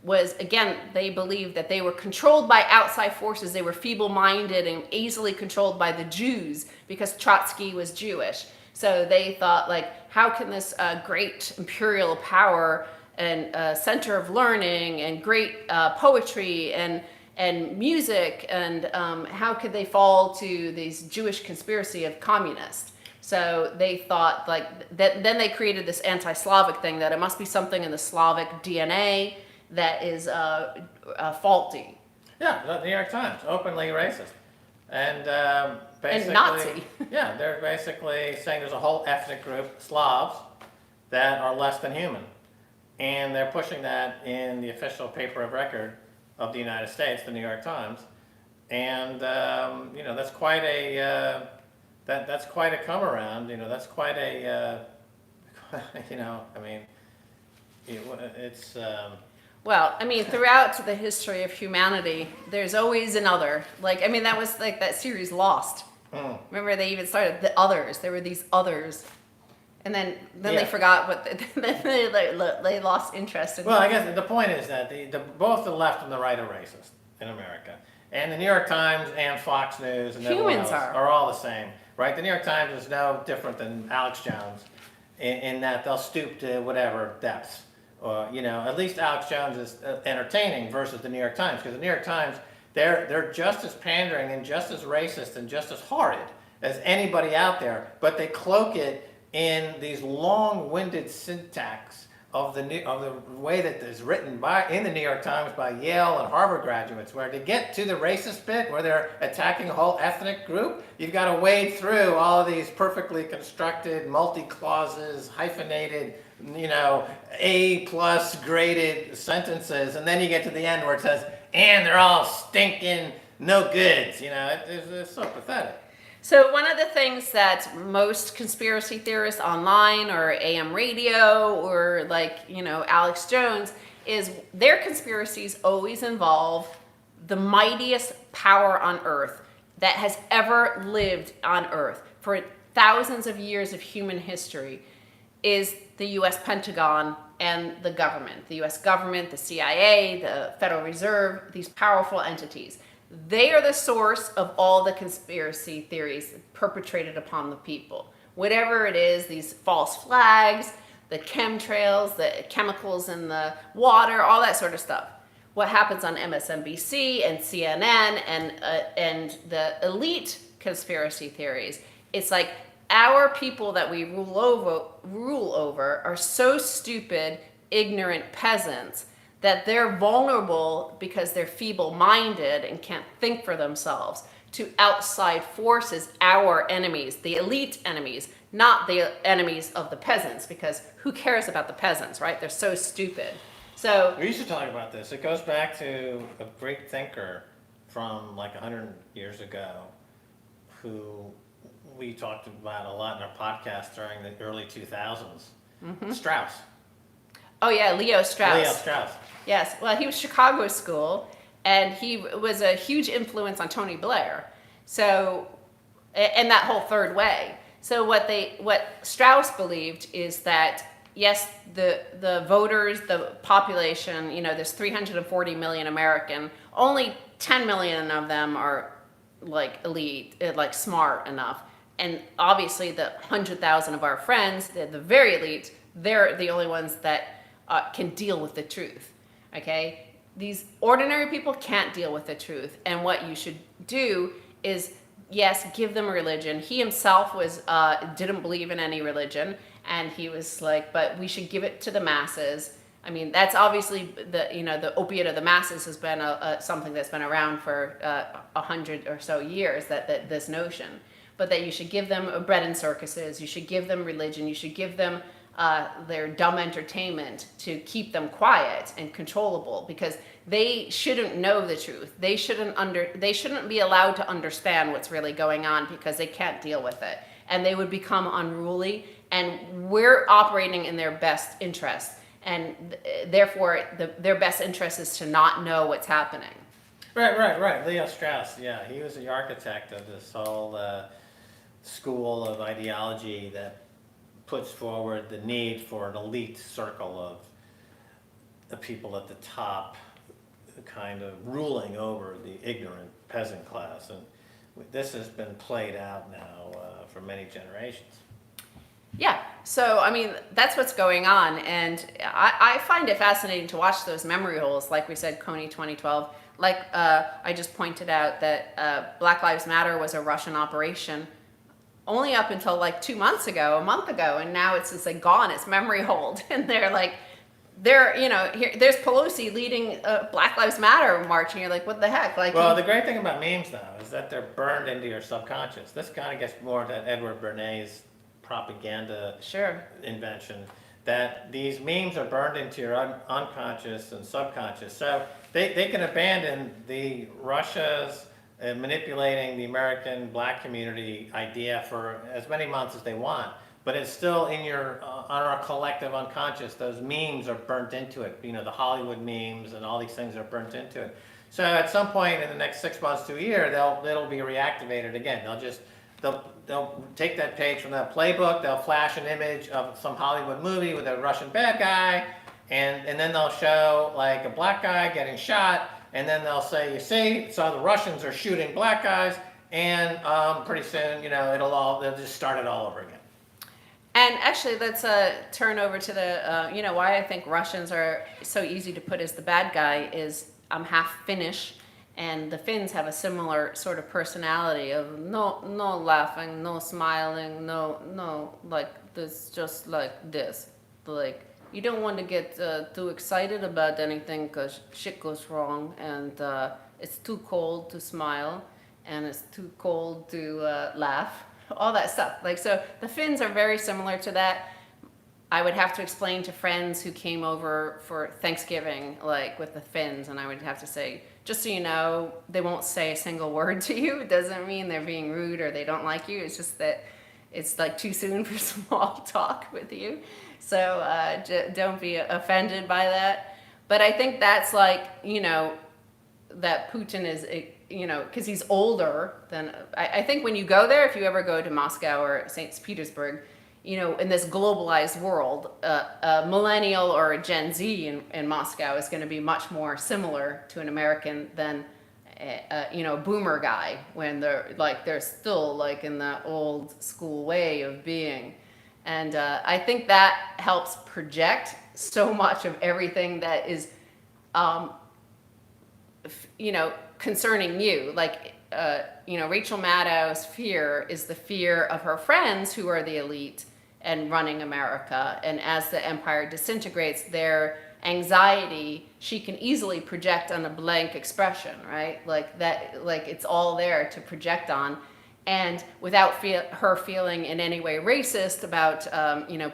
was, again, they believed that they were controlled by outside forces. They were feeble-minded and easily controlled by the Jews because Trotsky was Jewish. So they thought, like, how can this great imperial power and center of learning and great poetry and music, and how could they fall to this Jewish conspiracy of communists? So they thought, like, that. Then they created this anti-Slavic thing, that it must be something in the Slavic DNA that is faulty. Yeah, the New York Times, openly racist. And basically... And Nazi. Yeah, they're basically saying there's a whole ethnic group, Slavs, that are less than human. And they're pushing that in the official paper of record of the United States, the New York Times. And, that's quite a... That's quite a come around, that's quite a, it's... Well, I mean, throughout the history of humanity, there's always another. Like, I mean, that was like that series Lost. Remember, they even started the others. There were these others, and then Yeah. they forgot what. They lost interest in. Well, I guess the point is that both the left and the right are racist in America, and the New York Times and Fox News and everyone Humans else are all the same, right? The New York Times is no different than Alex Jones, in that they'll stoop to whatever depths. Or, at least Alex Jones is entertaining versus the New York Times, because the New York Times, they're just as pandering and just as racist and just as horrid as anybody out there, but they cloak it in these long-winded syntax of the way that is written in the New York Times by Yale and Harvard graduates, where to get to the racist bit where they're attacking a whole ethnic group, you've got to wade through all of these perfectly constructed, multi-clauses, hyphenated, A+ graded sentences, and then you get to the end where it says, and they're all stinking no goods. It's so pathetic. So one of the things that most conspiracy theorists online or AM radio or Alex Jones is their conspiracies always involve the mightiest power on earth that has ever lived on earth for thousands of years of human history is the US Pentagon and the government. The US government, the CIA, the Federal Reserve, these powerful entities. They are the source of all the conspiracy theories perpetrated upon the people. Whatever it is, these false flags, the chemtrails, the chemicals in the water, all that sort of stuff. What happens on MSNBC and CNN and the elite conspiracy theories, it's like our people that we rule over are so stupid, ignorant peasants that they're vulnerable because they're feeble-minded and can't think for themselves to outside forces, our enemies, the elite enemies, not the enemies of the peasants, because who cares about the peasants, right? They're so stupid. So We used to talk about this. It goes back to a great thinker from like 100 years ago who we talked about a lot in our podcast during the early 2000s. Strauss. oh yeah, Leo Strauss. Leo Strauss. Yes, well, he was Chicago school, and he was a huge influence on Tony Blair. So, and that whole third way. So what Strauss believed is that yes, the voters, the population, there's 340 million American, only 10 million of them are like elite, like smart enough. And obviously the 100,000 of our friends, the very elite, they're the only ones that can deal with the truth. Okay? These ordinary people can't deal with the truth. And what you should do is, yes, give them a religion. He himself didn't believe in any religion. And he was like, but we should give it to the masses. I mean, that's obviously the opiate of the masses has been something that's been around for 100 or so years, that this notion. But that you should give them bread and circuses, you should give them religion, you should give them their dumb entertainment to keep them quiet and controllable, because they shouldn't know the truth. They shouldn't be allowed to understand what's really going on, because they can't deal with it. And they would become unruly, and we're operating in their best interest. And therefore, their best interest is to not know what's happening. Right. Leo Strauss, yeah, he was the architect of this whole school of ideology that puts forward the need for an elite circle of the people at the top kind of ruling over the ignorant peasant class. And this has been played out now for many generations. Yeah, so I mean, that's what's going on, and I find it fascinating to watch those memory holes, like we said, Kony 2012. Like I just pointed out that Black Lives Matter was a Russian operation only up until like 2 months ago, a month ago, and now it's just like gone, it's memory hold, and there's Pelosi leading Black Lives Matter march, and you're like, what the heck? Like, well, the great thing about memes, though, is that they're burned into your subconscious. This kind of gets more to Edward Bernays' propaganda invention, that these memes are burned into your unconscious and subconscious. So they can abandon the Russia's manipulating the American black community idea for as many months as they want, but it's still in on our collective unconscious. Those memes are burnt into it. The Hollywood memes and all these things are burnt into it. So at some point in the next 6 months to a year, it'll be reactivated again. They'll take that page from that playbook, they'll flash an image of some Hollywood movie with a Russian bad guy, and then they'll show like a black guy getting shot, and then they'll say, you see, so the Russians are shooting black guys, and pretty soon, they'll just start it all over again. And actually, let's turn over to the, why I think Russians are so easy to put as the bad guy is I'm half Finnish. And the Finns have a similar sort of personality of no laughing, no smiling, no like this, just like this. Like, you don't want to get too excited about anything because shit goes wrong, and it's too cold to smile, and it's too cold to laugh, all that stuff. Like, so the Finns are very similar to that. I would have to explain to friends who came over for Thanksgiving, like with the Finns, and I would have to say, just so you know, they won't say a single word to you. It doesn't mean they're being rude or they don't like you. It's just that it's like too soon for small talk with you. So don't be offended by that. But I think that's like, that Putin is, because he's older than, I think when you go there, if you ever go to Moscow or St. Petersburg, in this globalized world, a millennial or a Gen Z in Moscow is going to be much more similar to an American than, a boomer guy, when they're still like in the old school way of being. And I think that helps project so much of everything that is, concerning you. Like, Rachel Maddow's fear is the fear of her friends who are the elite and running America. And as the empire disintegrates, their anxiety, she can easily project on a blank expression, right? Like that, like it's all there to project on. And without her feeling in any way racist about,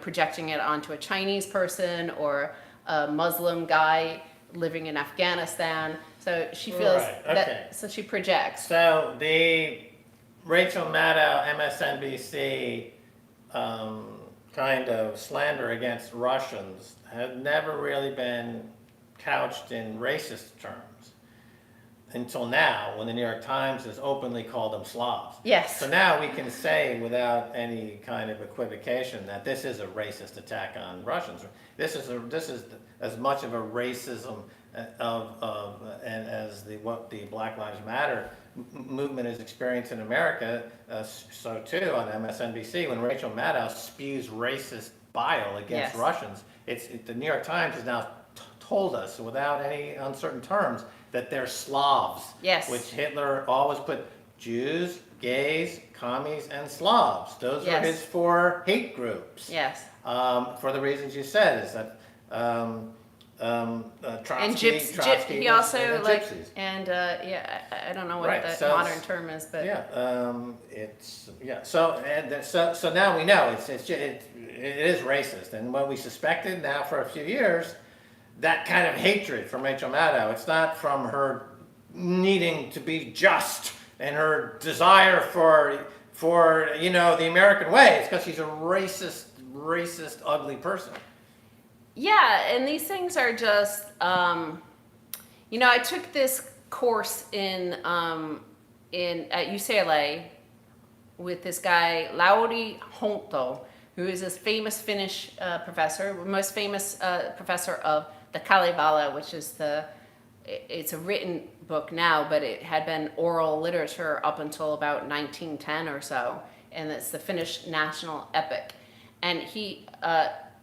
projecting it onto a Chinese person or a Muslim guy living in Afghanistan. So she feels Right, okay. so she projects. So the Rachel Maddow MSNBC kind of slander against Russians had never really been couched in racist terms until now, when the New York Times has openly called them Slavs. Yes. So now we can say without any kind of equivocation that this is a racist attack on Russians. This is as much of a racism and as what the Black Lives Matter movement is experiencing in America. So too on MSNBC, when Rachel Maddow spews racist bile against Yes. Russians, the New York Times has now told us without any uncertain terms that they're Slavs, Yes. which Hitler always put Jews, gays, commies, and Slavs. Those Yes. are his four hate groups. Yes. For the reasons you said, is that Trotsky, And Trotsky he also and like, gypsies. and I don't know what Right, the so modern term is, but So now we know it is racist, and what we suspected now for a few years, that kind of hatred from Rachel Maddow. It's not from her needing to be just and her desire for the American way. It's because she's a racist, ugly person. yeah, and these things are just, I took this course at UCLA with this guy Lauri Honto, who is this famous Finnish professor, most famous professor of the Kalevala, which is it's a written book now, but it had been oral literature up until about 1910 or so, and it's the Finnish national epic. And he,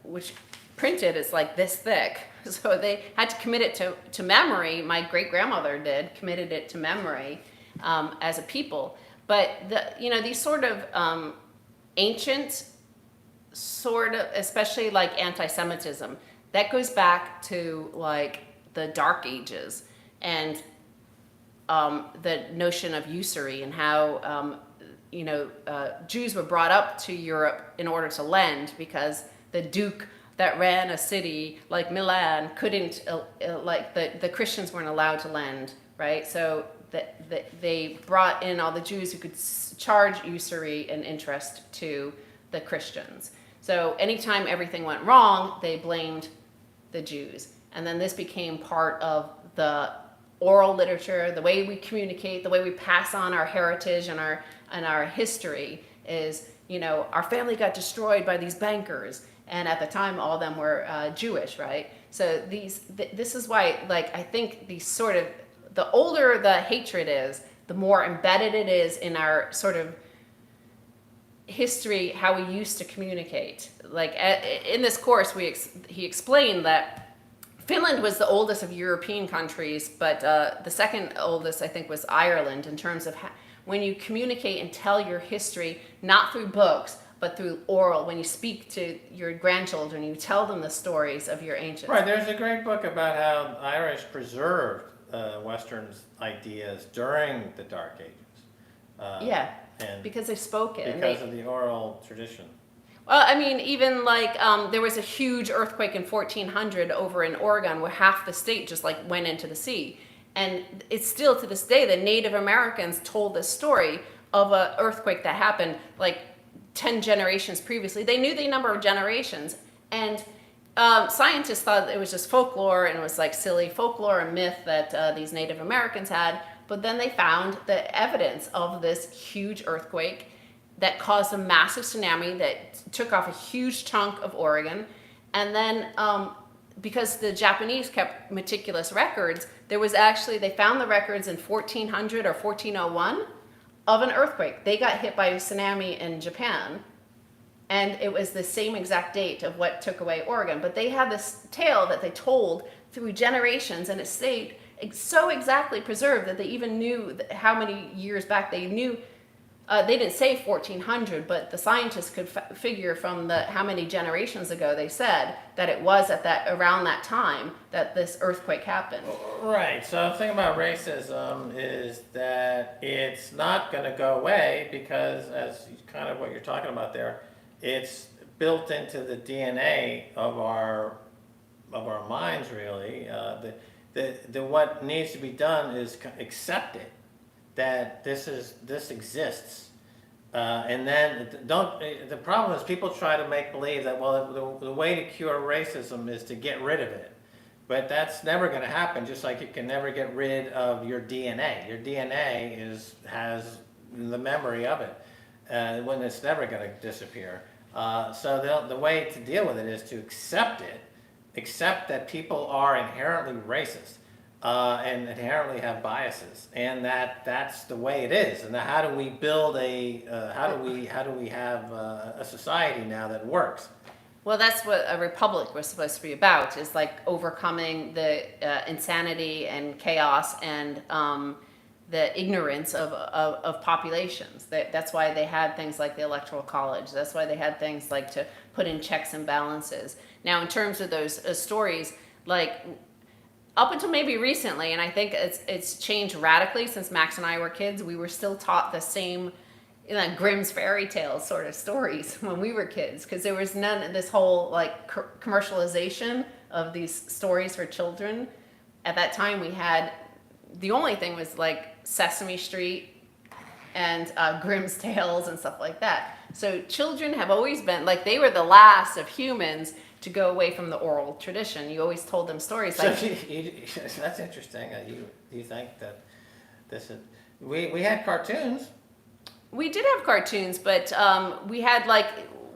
which printed is like this thick, so they had to commit it to memory. My great-grandmother committed it to memory as a people. But these sort of ancient, sort of, especially like anti-Semitism, that goes back to like the Dark Ages and the notion of usury and how Jews were brought up to Europe in order to lend, because the duke that ran a city like Milan couldn't, the Christians weren't allowed to lend, right? So they brought in all the Jews who could charge usury and interest to the Christians. So anytime everything went wrong, they blamed the Jews. And then this became part of the oral literature, the way we communicate, the way we pass on our heritage and our history is, our family got destroyed by these bankers. And at the time, all of them were Jewish, right? So this is why, I think these sort of, the older the hatred is, the more embedded it is in our sort of history, how we used to communicate. In this course, he explained that Finland was the oldest of European countries, but the second oldest, I think, was Ireland in terms of when you communicate and tell your history, not through books, but through oral. When you speak to your grandchildren, you tell them the stories of your ancients. Right, there's a great book about how Irish preserved Western ideas during the Dark Ages. And because they spoke it. because of the oral tradition. Well, I mean, even there was a huge earthquake in 1400 over in Oregon where half the state just went into the sea. And it's still to this day, the Native Americans told this story of an earthquake that happened 10 generations previously. They knew the number of generations. And scientists thought it was just folklore, and it was silly folklore and myth that these Native Americans had. But then they found the evidence of this huge earthquake that caused a massive tsunami that took off a huge chunk of Oregon. And then because the Japanese kept meticulous records, they found the records in 1400 or 1401 of an earthquake. They got hit by a tsunami in Japan, and it was the same exact date of what took away Oregon. But they had this tale that they told through generations, and it stayed so exactly preserved that they even knew how many years back they knew They didn't say 1400, but the scientists could figure from how many generations ago they said that it was around that time that this earthquake happened. Right. So the thing about racism is that it's not going to go away because, as kind of what you're talking about there, it's built into the DNA of our minds. Really, what needs to be done is accept it. That this exists, and then the problem is people try to make believe that the way to cure racism is to get rid of it, but that's never going to happen. Just like you can never get rid of your DNA. Your DNA has the memory of it, when it's never going to disappear. So the way to deal with it is to accept it, accept that people are inherently racist. And inherently have biases, and that's the way it is. And how do we build how do we have a society now that works? Well, that's what a republic was supposed to be about, is like overcoming the insanity and chaos and the ignorance of populations. That's why they had things like the Electoral College. That's why they had things like to put in checks and balances. Now, in terms of those stories, like, up until maybe recently, and I think it's changed radically since Max and I were kids, we were still taught the same, Grimm's fairy tales sort of stories when we were kids, because there was none of this whole like commercialization of these stories for children. At that time, we had, the only thing was like Sesame Street and Grimm's tales and stuff like that. So children have always been, like, they were the last of humans to go away from the oral tradition. You always told them stories. Like, so that's interesting. You think that this is we had cartoons. We did have cartoons, but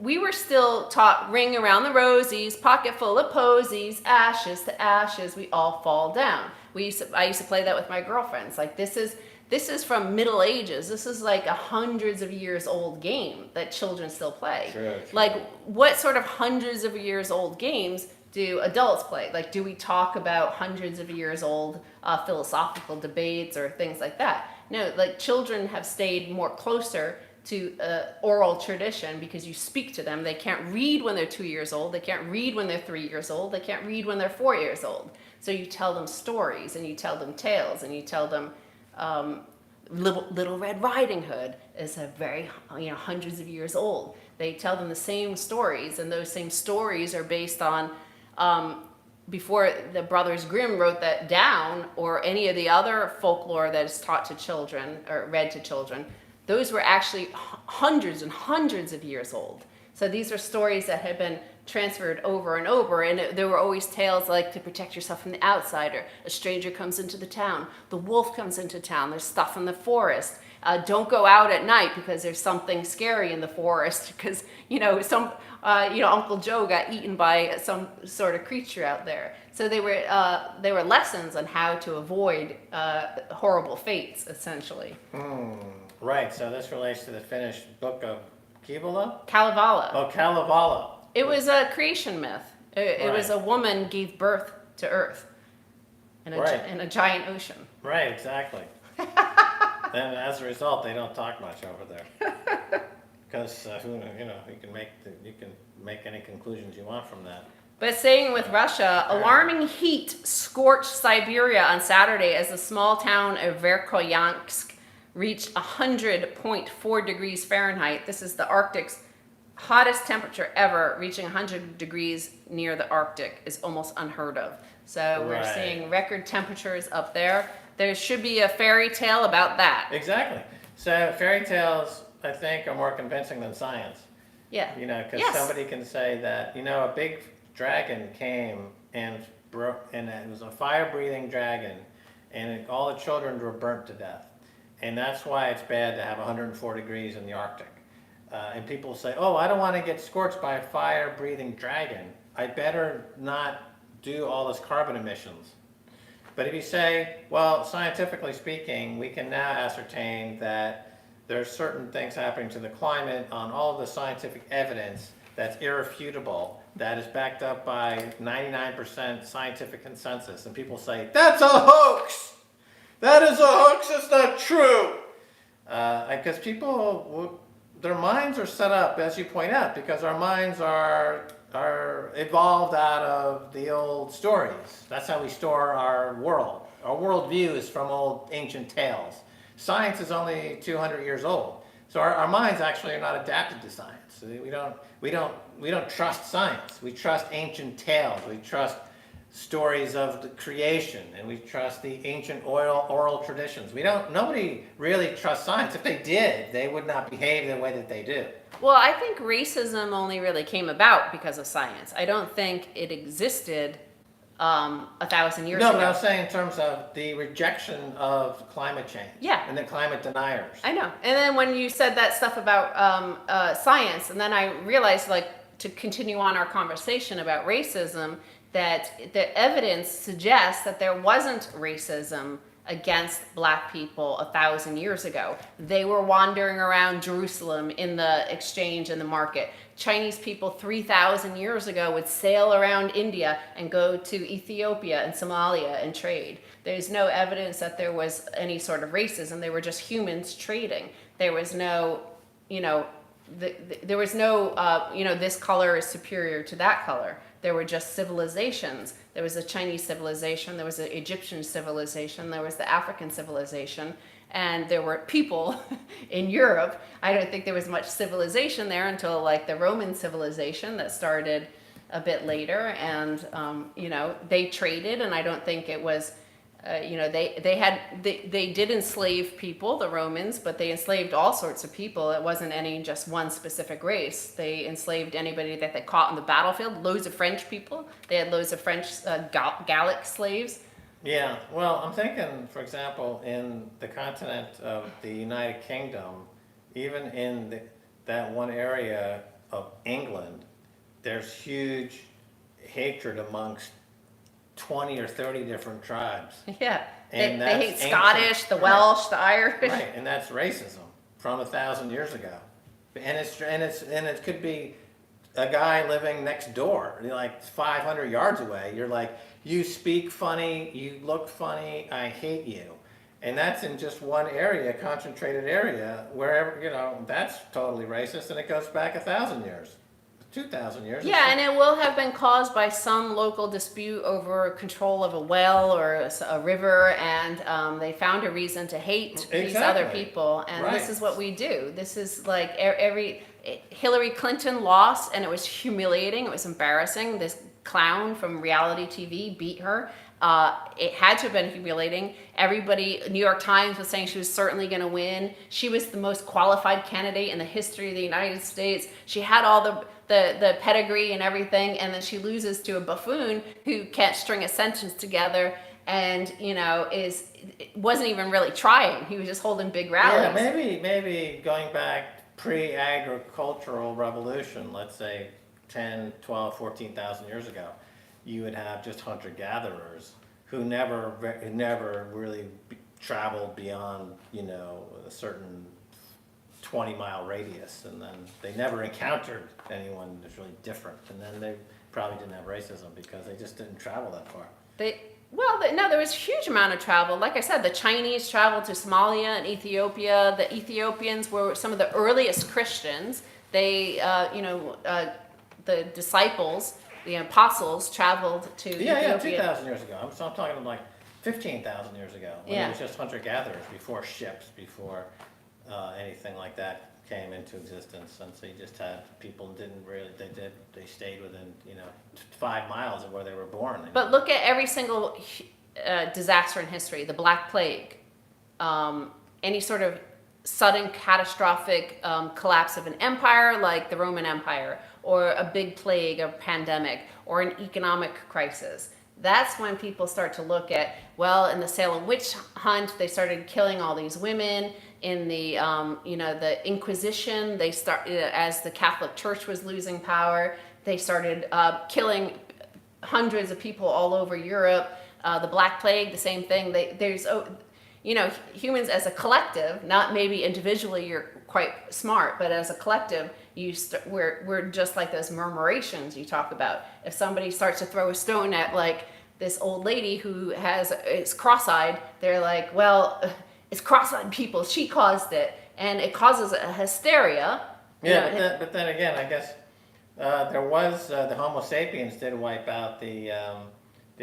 we were still taught ring around the rosies, pocket full of posies, ashes to ashes, we all fall down. I used to play that with my girlfriends. Like, this is from Middle Ages. This is like a hundreds of years old game that children still play. True. Like, what sort of hundreds of years old games do adults play? Like, do we talk about hundreds of years old philosophical debates or things like that? No, like, children have stayed more closer to oral tradition because you speak to them. They can't read when they're 2 years old. They can't read when they're 3 years old. They can't read when they're 4 years old. So you tell them stories, and you tell them tales, and you tell them Little Red Riding Hood is a very, hundreds of years old. They tell them the same stories, and those same stories are based on, before the Brothers Grimm wrote that down, or any of the other folklore that is taught to children or read to children, those were actually hundreds and hundreds of years old. So these are stories that had been transferred over and over, and there were always tales like to protect yourself from the outsider. A stranger comes into the town. The wolf comes into town. There's stuff in the forest. Don't go out at night because there's something scary in the forest because, Uncle Joe got eaten by some sort of creature out there. So they were lessons on how to avoid horrible fates, essentially. Right, so this relates to the Finnish book of Kalevala? Kalevala. Oh, Kalevala. It was a creation myth. It Right. was a woman gave birth to Earth in a giant ocean. Right, exactly. And as a result, they don't talk much over there. Because you can make any conclusions you want from that. But staying with Russia, alarming heat scorched Siberia on Saturday as the small town of Verkhoyansk reached 100.4 degrees Fahrenheit. This is the Arctic's hottest temperature ever. Reaching 100 degrees near the Arctic is almost unheard of. So we're seeing record temperatures up there. There should be a fairy tale about that. Exactly. So fairy tales, I think, are more convincing than science. Yeah. Because somebody can say that, a big dragon came and broke, and it was a fire-breathing dragon, and all the children were burnt to death. And that's why it's bad to have 104 degrees in the Arctic. And people say, oh, I don't want to get scorched by a fire-breathing dragon. I better not do all this carbon emissions. But if you say, well, scientifically speaking, we can now ascertain that there's certain things happening to the climate on all of the scientific evidence that's irrefutable, that is backed up by 99% scientific consensus. And people say, that's a hoax! That is a hoax, it's not true! Because their minds are set up, as you point out, because our minds are evolved out of the old stories. That's how we store our world. Our worldview is from old ancient tales. Science is only 200 years old. So our minds actually are not adapted to science. We don't trust science. We trust ancient tales. We trust stories of the creation, and we trust the ancient oral traditions. Nobody really trusts science. If they did, they would not behave the way that they do. Well, I think racism only really came about because of science. I don't think it existed 1,000 years No, ago. but I was saying in terms of the rejection of climate change. Yeah. And the climate deniers. I know. And then when you said that stuff about science, and then I realized, like, to continue on our conversation about racism, that the evidence suggests that there wasn't racism against black people 1,000 years ago. They were wandering around Jerusalem in the exchange and the market. Chinese people 3,000 years ago would sail around India and go to Ethiopia and Somalia and trade. There's no evidence that there was any sort of racism. They were just humans trading. There was no, there was no, this color is superior to that color. There were just civilizations. There was a Chinese civilization, there was an Egyptian civilization, there was the African civilization, and there were people in Europe. I don't think there was much civilization there until like the Roman civilization that started a bit later, and they traded, and I don't think it was they did enslave people, the Romans, but they enslaved all sorts of people. It wasn't any just one specific race. They enslaved anybody that they caught in the battlefield. Loads of French people. They had loads of French Gallic slaves. Yeah, well, I'm thinking, for example, in the continent of the United Kingdom, even in that one area of England, there's huge hatred amongst 20 or 30 different tribes. Yeah, And they that's hate ancient. Scottish, the Welsh, the Irish. Right, and that's racism from 1,000 years ago. And it could be a guy living next door, like 500 yards away. You're like, you speak funny, you look funny, I hate you. And that's in just one area, concentrated area, wherever, that's totally racist, and it goes back 1,000 years. 2,000 years. Yeah, and it will have been caused by some local dispute over control of a well or a river, and they found a reason to hate these other people. And Right. This is what we do. This is like Hillary Clinton lost, and it was humiliating. It was embarrassing. This clown from reality TV beat her. It had to have been humiliating. Everybody, New York Times was saying she was certainly going to win. She was the most qualified candidate in the history of the United States. She had all the pedigree and everything, and then she loses to a buffoon who can't string a sentence together, and wasn't even really trying. He was just holding big rallies. Yeah, maybe going back pre-agricultural revolution, let's say 10, 12, 14,000 years ago, you would have just hunter-gatherers who never really traveled beyond, a certain 20-mile radius, and then they never encountered anyone that's really different, and then they probably didn't have racism because they just didn't travel that far. No, there was a huge amount of travel. Like I said, the Chinese traveled to Somalia and Ethiopia. The Ethiopians were some of the earliest Christians. They, the disciples, the apostles, traveled to Ethiopia. 2,000 years ago. I'm talking like 15,000 years ago, when it was just hunter-gatherers, before ships, before anything like that came into existence. And so you just had people they stayed within 5 miles of where they were born. But look at every single disaster in history: the Black Plague, any sort of sudden catastrophic collapse of an empire like the Roman Empire, or a big plague, a pandemic, or an economic crisis. That's when people start to look at, in the Salem witch hunt, they started killing all these women. In the, the Inquisition, as the Catholic Church was losing power, they started killing hundreds of people all over Europe. The Black Plague, the same thing. Humans as a collective, not maybe individually you're quite smart, but as a collective, we're just like those murmurations you talk about. If somebody starts to throw a stone at like this old lady who is cross-eyed, they're like, it's cross-eyed people. She caused it, and it causes a hysteria. Yeah, but then again, I guess there was the Homo sapiens did wipe out the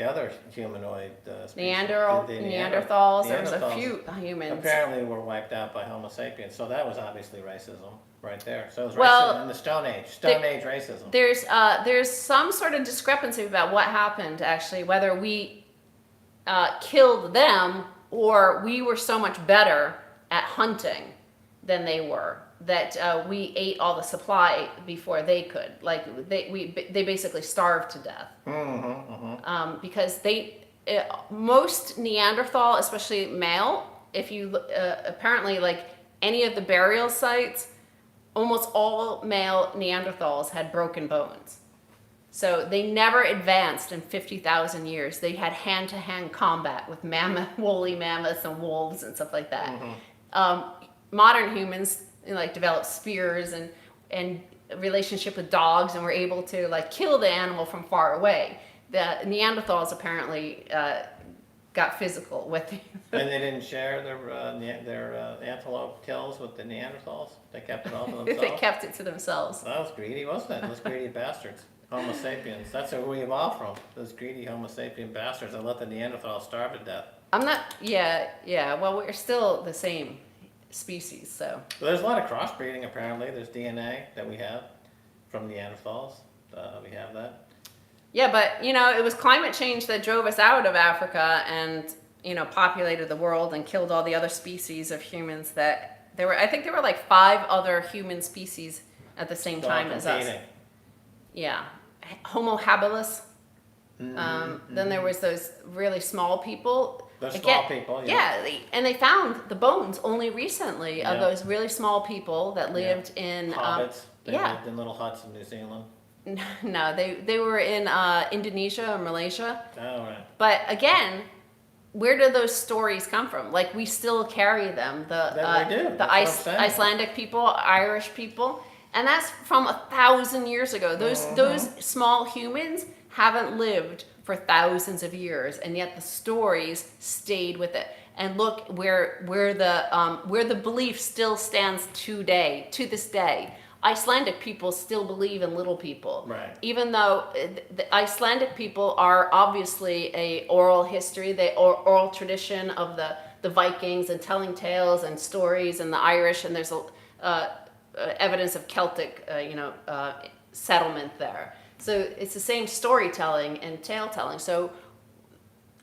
other humanoid species. Neanderthals. There was a few humans. Apparently were wiped out by Homo sapiens, so that was obviously racism right there. So it was Well, racism in the Stone Age racism. There's some sort of discrepancy about what happened actually, whether we killed them or we were so much better at hunting than they were that we ate all the supply before they could. Like they basically starved to death. Because most Neanderthal, especially male, if you apparently like any of the burial sites, almost all male Neanderthals had broken bones. So they never advanced in 50,000 years. They had hand-to-hand combat with woolly mammoths and wolves and stuff like that. Modern humans like developed spears and relationship with dogs and were able to like kill the animal from far away. The Neanderthals apparently got physical with it. And they didn't share their antelope kills with the Neanderthals? They kept it all to themselves? They kept it to themselves. That was greedy, wasn't it? Those greedy bastards. Homo sapiens. That's where we evolved from. Those greedy Homo sapien bastards that let the Neanderthals starve to death. Well, we're still the same species, so. Well, there's a lot of crossbreeding apparently. There's DNA that we have from Neanderthals. We have that. Yeah, but it was climate change that drove us out of Africa and populated the world and killed all the other species of humans that I think there were like 5 other human species at the same time as us. Yeah. Homo habilis. Then there was those really small people. Small people, yeah. And they found the bones only recently of those really small people that lived in hobbits. They lived in little huts in New Zealand. No, they were in Indonesia or Malaysia. Oh, right. But again, where do those stories come from? Like we still carry them. The Icelandic people, Irish people, and that's from 1,000 years ago. Those small humans haven't lived for thousands of years, and yet the stories stayed with it. And look where the belief still stands to this day. Icelandic people still believe in little people. Right. Even though the Icelandic people are obviously a oral history, oral tradition of the Vikings and telling tales and stories, and the Irish, and there's evidence of Celtic, settlement there. So it's the same storytelling and tale telling. So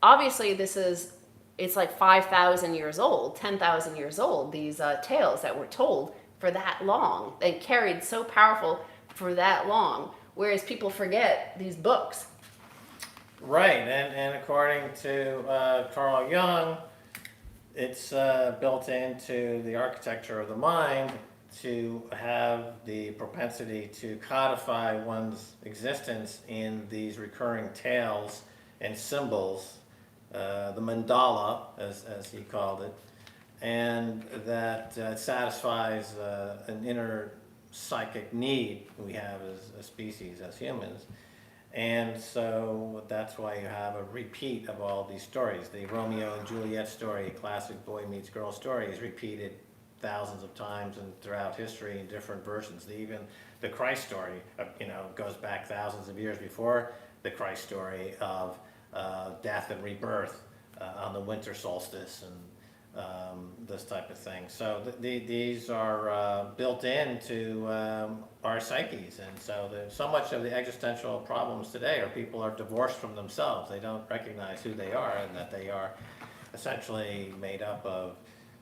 obviously it's like 5,000 years old, 10,000 years old, these tales that were told for that long. They carried so powerful for that long, whereas people forget these books. Right, and according to Carl Jung, it's built into the architecture of the mind to have the propensity to codify one's existence in these recurring tales and symbols, the mandala, as he called it, and that satisfies an inner psychic need we have as a species, as humans. And so that's why you have a repeat of all these stories. The Romeo and Juliet story, classic boy meets girl story, is repeated thousands of times and throughout history in different versions. Even the Christ story, goes back thousands of years before the Christ story of death and rebirth on the winter solstice and this type of thing. So these are built into our psyches, and so so much of the existential problems today are people are divorced from themselves. They don't recognize who they are and that they are essentially made up of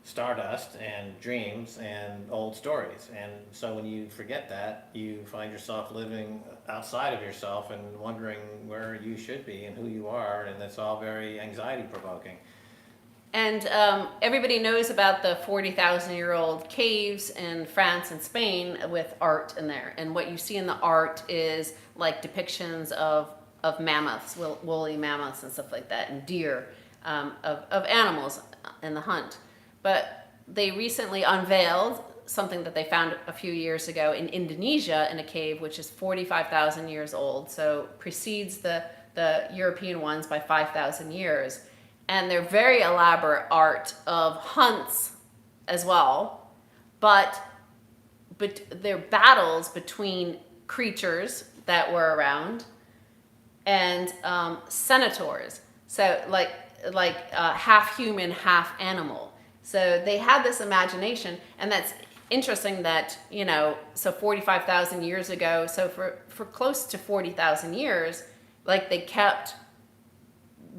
stardust and dreams and old stories. And so when you forget that, you find yourself living outside of yourself and wondering where you should be and who you are, and that's all very anxiety provoking. And everybody knows about the 40,000-year-old caves in France and Spain with art in there. And what you see in the art is like depictions of mammoths, woolly mammoths and stuff like that, and deer, of animals in the hunt. But they recently unveiled something that they found a few years ago in Indonesia in a cave, which is 45,000 years old, so precedes the European ones by 5,000 years. and they're very elaborate art of hunts as well, but they're battles between creatures that were around and senators. So like half human, half animal. So they had this imagination, and that's interesting that, so 45,000 years ago, so for close to 40,000 years, like they kept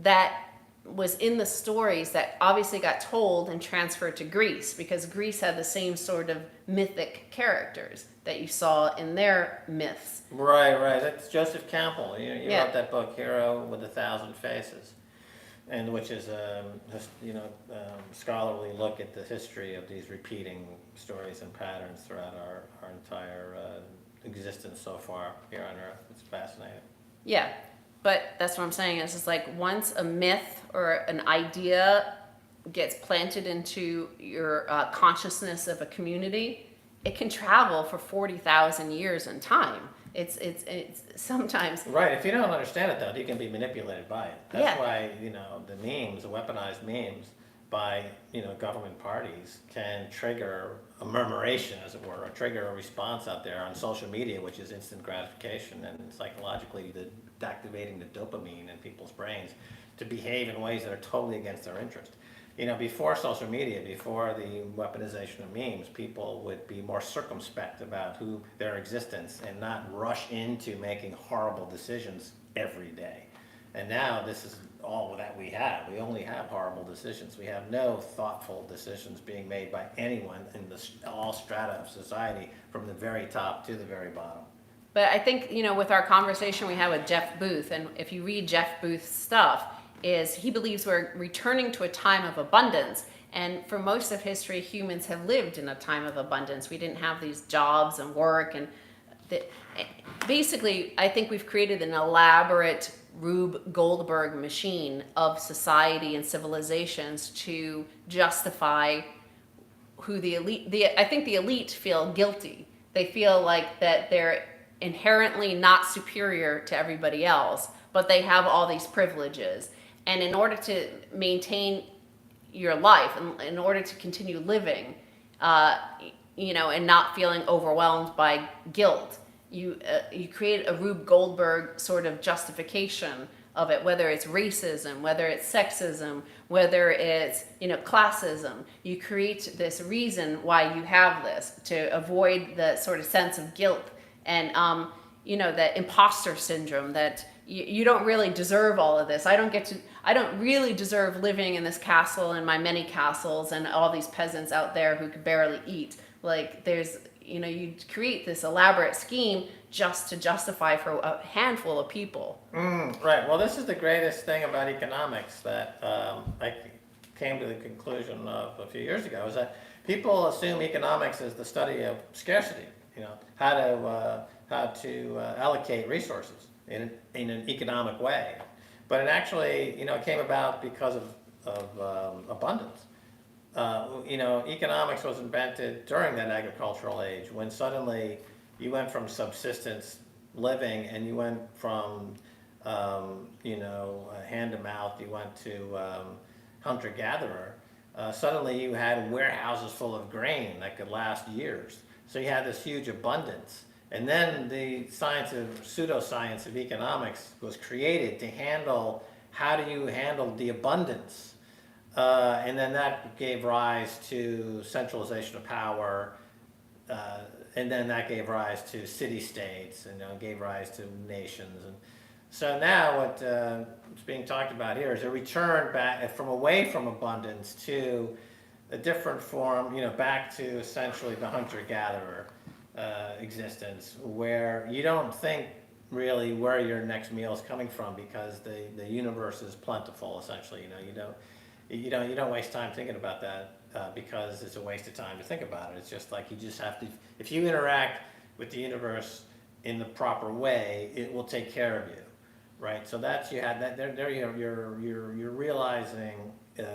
that was in the stories that obviously got told and transferred to Greece, because Greece had the same sort of mythic characters that you saw in their myths. Right. That's Joseph Campbell. You Yeah. wrote that book, Hero with a Thousand Faces, and which is scholarly look at the history of these repeating stories and patterns throughout our entire existence so far here on Earth. It's fascinating. Yeah, but that's what I'm saying. It's just like once a myth or an idea gets planted into your consciousness of a community, it can travel for 40,000 years in time. It's sometimes Right. If you don't understand it, though, you can be manipulated by it. That's Yeah. why the memes, the weaponized memes by government parties can trigger a murmuration, as it were, or trigger a response out there on social media, which is instant gratification and psychologically activating the dopamine in people's brains to behave in ways that are totally against their interest. Before social media, before the weaponization of memes, people would be more circumspect about their existence and not rush into making horrible decisions every day. And now this is all that we have. We only have horrible decisions. We have no thoughtful decisions being made by anyone in all strata of society, from the very top to the very bottom. But I think, with our conversation we had with Jeff Booth, and if you read Jeff Booth's stuff, is he believes we're returning to a time of abundance. And for most of history, humans have lived in a time of abundance. We didn't have these jobs and work. And basically, I think we've created an elaborate Rube Goldberg machine of society and civilizations to justify who the elite, I think the elite feel guilty. They feel like that they're inherently not superior to everybody else, but they have all these privileges. And in order to maintain your life, and in order to continue living, and not feeling overwhelmed by guilt, you create a Rube Goldberg sort of justification of it, whether it's racism, whether it's sexism, whether it's classism. You create this reason why you have this to avoid the sort of sense of guilt and that imposter syndrome that you don't really deserve all of this. I don't really deserve living in this castle and my many castles and all these peasants out there who could barely eat. Like there's, you create this elaborate scheme just to justify for a handful of people. Right. Well, this is the greatest thing about economics that I came to the conclusion of a few years ago, is that people assume economics is the study of scarcity, how to allocate resources in an economic way. But it actually, came about because of abundance. Economics was invented during that agricultural age, when suddenly you went from subsistence living and you went from, hand to mouth, you went to hunter-gatherer. Suddenly you had warehouses full of grain that could last years. So you had this huge abundance. And then the pseudoscience of economics was created to handle, how do you handle the abundance? And then that gave rise to centralization of power, and then that gave rise to city-states, and gave rise to nations. And so now what's being talked about here is a return back from away from abundance to a different form, back to essentially the hunter-gatherer existence, where you don't think really where your next meal is coming from, because the universe is plentiful. Essentially, you don't waste time thinking about that because it's a waste of time to think about it. It's just like you just have to. If you interact with the universe in the proper way, it will take care of you, right? So that's you had that there. You're realizing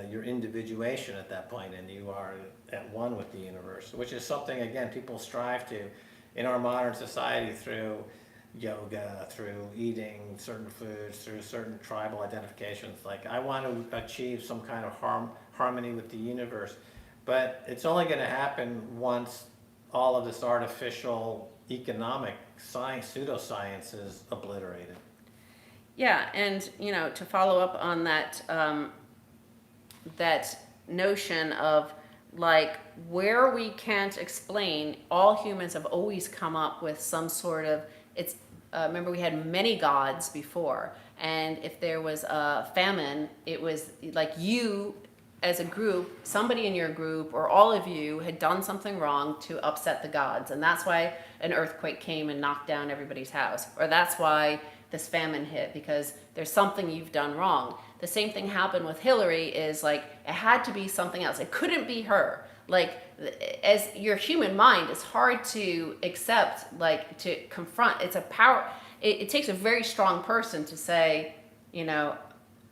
your individuation at that point, and you are at one with the universe, which is something, again, people strive to in our modern society through yoga, through eating certain foods, through certain tribal identifications. Like, I want to achieve some kind of harmony with the universe. But it's only going to happen once all of this artificial economic science, pseudoscience is obliterated. Yeah, and to follow up on that, that notion of like where we can't explain, all humans have always come up with some sort of remember we had many gods before, and if there was a famine, it was like you as a group, somebody in your group or all of you had done something wrong to upset the gods, and that's why an earthquake came and knocked down everybody's house, or that's why this famine hit, because there's something you've done wrong. The same thing happened with Hillary, is like it had to be something else. It couldn't be her. Like, as your human mind, it's hard to accept, like to confront. It's a power. It takes a very strong person to say,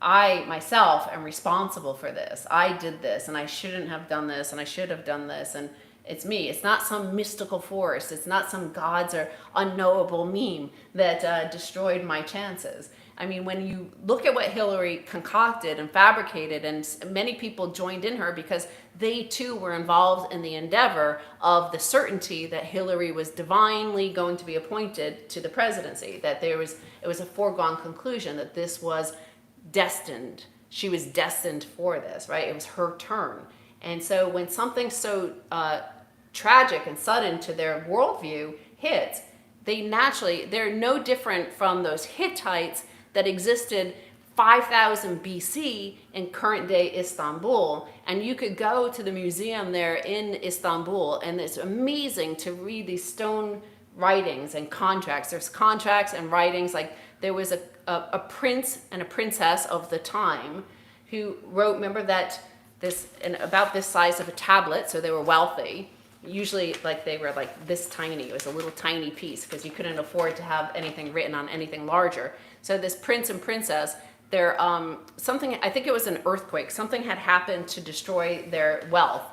I myself am responsible for this. I did this, and I shouldn't have done this, and I should have done this, and it's me. It's not some mystical force. It's not some gods or unknowable meme that destroyed my chances. I mean, when you look at what Hillary concocted and fabricated, and many people joined in her because they too were involved in the endeavor of the certainty that Hillary was divinely going to be appointed to the presidency, that it was a foregone conclusion that this was destined. She was destined for this, right? It was her turn. And so when something so tragic and sudden to their worldview hits, they're no different from those Hittites that existed 5000 BC in current day Istanbul. And you could go to the museum there in Istanbul, and it's amazing to read these stone writings and contracts. There's contracts and writings, like there was a prince and a princess of the time who wrote, remember that about this size of a tablet, so they were wealthy. Usually, like, they were like this tiny. It was a little tiny piece because you couldn't afford to have anything written on anything larger. So this prince and princess, something, I think it was an earthquake, something had happened to destroy their wealth.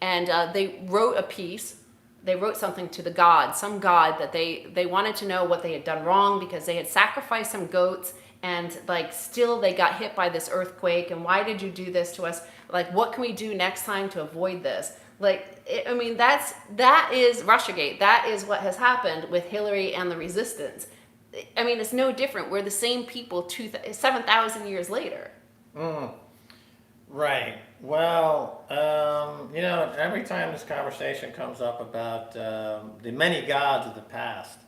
And they wrote a piece, they wrote something to the god, some god that they wanted to know what they had done wrong because they had sacrificed some goats, and like still they got hit by this earthquake, and why did you do this to us? Like, what can we do next time to avoid this? Like, that is Russiagate. That is what has happened with Hillary and the resistance. I mean, it's no different. We're the same people 7,000 years later. Right. Well, every time this conversation comes up about the many gods of the past,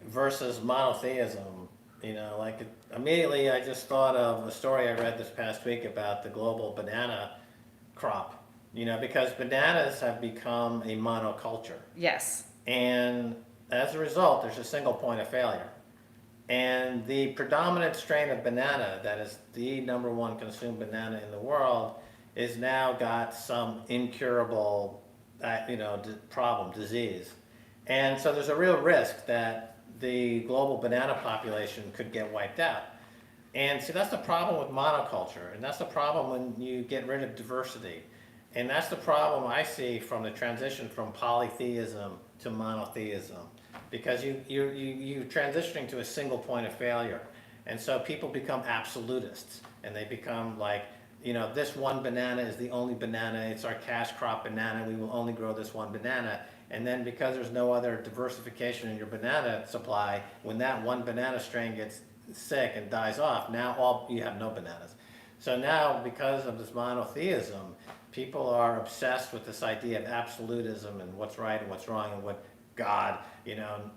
versus monotheism, immediately I just thought of a story I read this past week about the global banana crop, because bananas have become a monoculture. Yes. And as a result, there's a single point of failure. And the predominant strain of banana, that is the number one consumed banana in the world, is now got some incurable, problem, disease. And so there's a real risk that the global banana population could get wiped out. And see, that's the problem with monoculture, and that's the problem when you get rid of diversity. And that's the problem I see from the transition from polytheism to monotheism, because you're transitioning to a single point of failure. And so people become absolutists, and they become like, this one banana is the only banana, it's our cash crop banana, we will only grow this one banana. And then because there's no other diversification in your banana supply, when that one banana strain gets sick and dies off, now you have no bananas. So now, because of this monotheism, people are obsessed with this idea of absolutism and what's right and what's wrong and what God,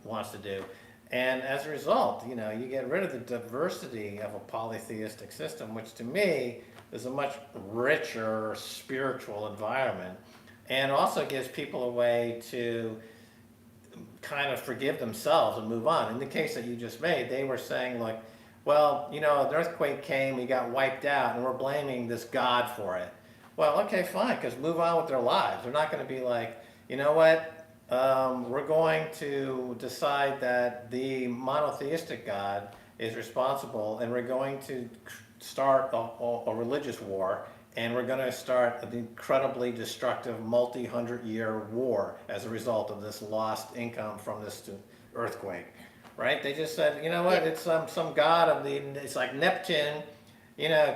wants to do. And as a result, you get rid of the diversity of a polytheistic system, which to me is a much richer spiritual environment, and also gives people a way to kind of forgive themselves and move on. In the case that you just made, they were saying like, well, an earthquake came, we got wiped out, and we're blaming this God for it. Well, okay, fine, because move on with their lives. They're not going to be like, you know what, we're going to decide that the monotheistic God is responsible, and we're going to start a religious war, and we're going to start an incredibly destructive multi-hundred-year war as a result of this lost income from this earthquake, right? They just said, you know what, it's some god of it's like Neptune,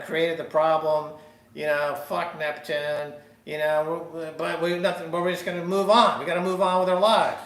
created the problem, fuck Neptune, but we're just going to move on. We got to move on with our lives.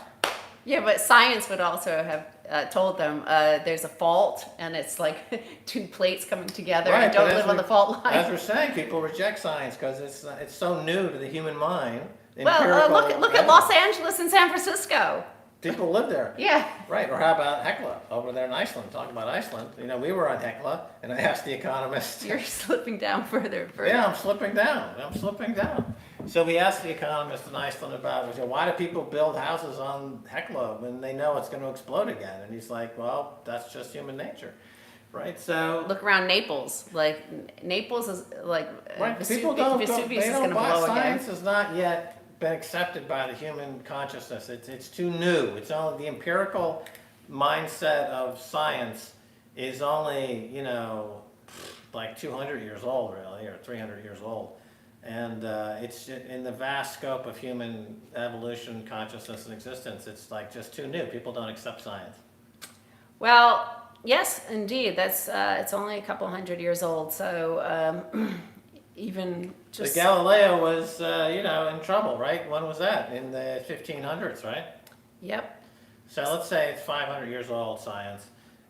Yeah, but science would also have told them there's a fault, and it's like two plates coming together, Right, and don't but live on the fault line. As we're saying, people reject science because it's so new to the human mind. Well, look at Los Angeles and San Francisco. People live there. Yeah. Right, or how about Hekla over there in Iceland? Talking about Iceland, we were on Hekla, and I asked the economist. You're slipping down further. Yeah, I'm slipping down. So we asked the economist in Iceland about, why do people build houses on Hekla when they know it's going to explode again? And he's like, well, that's just human nature, right? So look around Naples. Like Naples is like right, Vesuvius is going to blow again. Science has not yet been accepted by the human consciousness. It's too new. It's only the empirical mindset of science is only like 200 years old, really, or 300 years old. And it's in the vast scope of human evolution, consciousness, and existence. It's like just too new. People don't accept science. Well, yes, indeed. That's it's only a couple hundred years old. So even just the Galileo was in trouble, right? When was that? In the 1500s, right? Yep. So let's say it's 500 years old, science,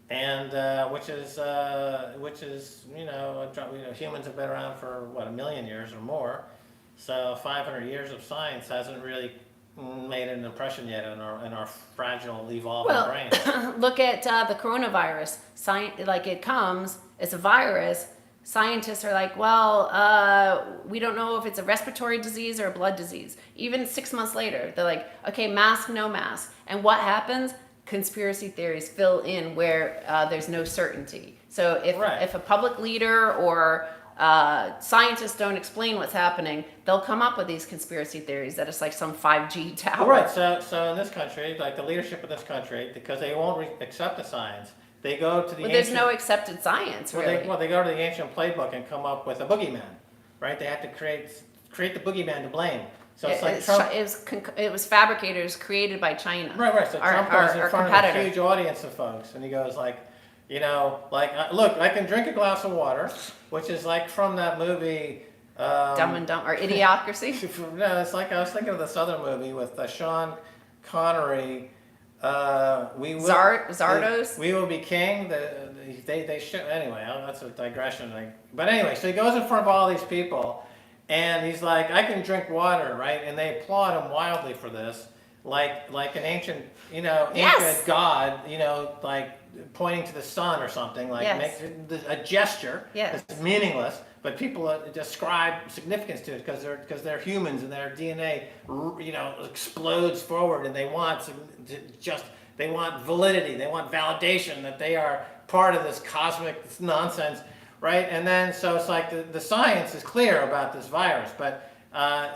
and which is humans have been around for what, 1 million years or more. So 500 years of science hasn't really made an impression yet in our fragile, evolving brains. Look at the coronavirus. It comes, it's a virus. Scientists are like, well, we don't know if it's a respiratory disease or a blood disease. Even 6 months later, they're like, okay, mask, no mask. And what happens? Conspiracy theories fill in where there's no certainty. So if a public leader or scientists don't explain what's happening, they'll come up with these conspiracy theories that it's like some 5G tower. Right. So in this country, like the leadership of this country, because they won't accept the science, they go to the there's no accepted science, really. They go to the ancient playbook and come up with a boogeyman, right? They have to create the boogeyman to blame. So it's like Trump. It was fabricators created by China. Right. So Trump goes in front of a huge audience of folks, and he goes like, look, I can drink a glass of water, which is like from that movie. Dumb and Dumb, or Idiocracy? No, it's like I was thinking of this other movie with Sean Connery. Zardos? We will be king. They should anyway. That's a digression. But anyway, so he goes in front of all these people, and he's like, "I can drink water," right? And they applaud him wildly for this, like an ancient, Inca god, like pointing to the sun or something, like makes a gesture that's meaningless. But people ascribe significance to it because they're humans and their DNA, explodes forward, and they want validity, they want validation that they are part of this cosmic nonsense, right? And then so it's like the science is clear about this virus, but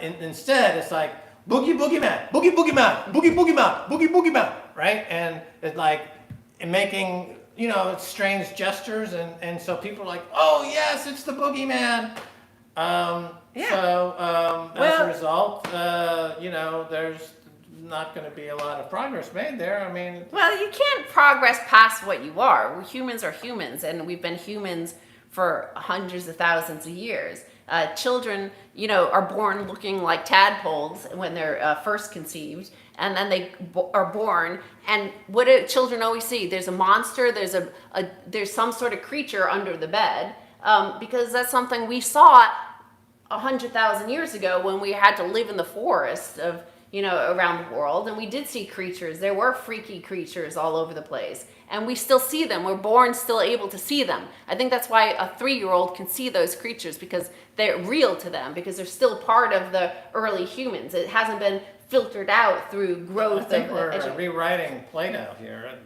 instead it's like boogeyman, boogeyman, right? And it's like making strange gestures, and so people are like, oh yes, it's the boogeyman. So as a result, there's not going to be a lot of progress made there. I mean, well, you can't progress past what you are. Humans are humans, and we've been humans for hundreds of thousands of years. Children, are born looking like tadpoles when they're first conceived, and then they are born. And what do children always see? There's a monster. There's some sort of creature under the bed, because that's something we saw 100,000 years ago when we had to live in the forest of around the world, and we did see creatures. There were freaky creatures all over the place, and we still see them. We're born still able to see them. I think that's why a 3-year-old can see those creatures, because they're real to them, because they're still part of the early humans. It hasn't been filtered out through growth. I think we're rewriting Plato here,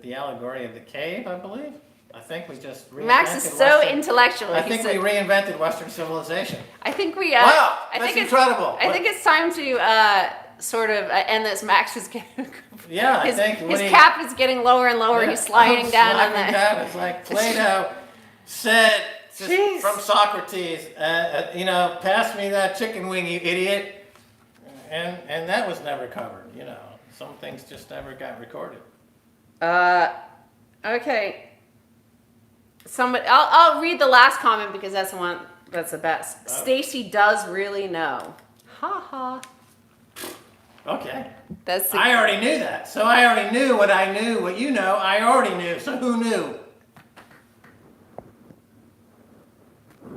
the allegory of the cave, I believe. I think we just reinvented Max is so intellectual. I think we reinvented Western civilization. I think we. Wow, that's incredible. I think it's time to sort of end this. Max is getting. Yeah, his, I think his cap is getting lower and lower. He's sliding down on the. It's like Plato said from Socrates. Pass me that chicken wing, you idiot. And that was never covered. Some things just never got recorded. Okay. Somebody, I'll read the last comment because that's the one that's the best. Oh. Stacy does really know. Ha ha. Okay. That's the, I already knew that. So I already knew what I knew. What you know, I already knew. So who knew?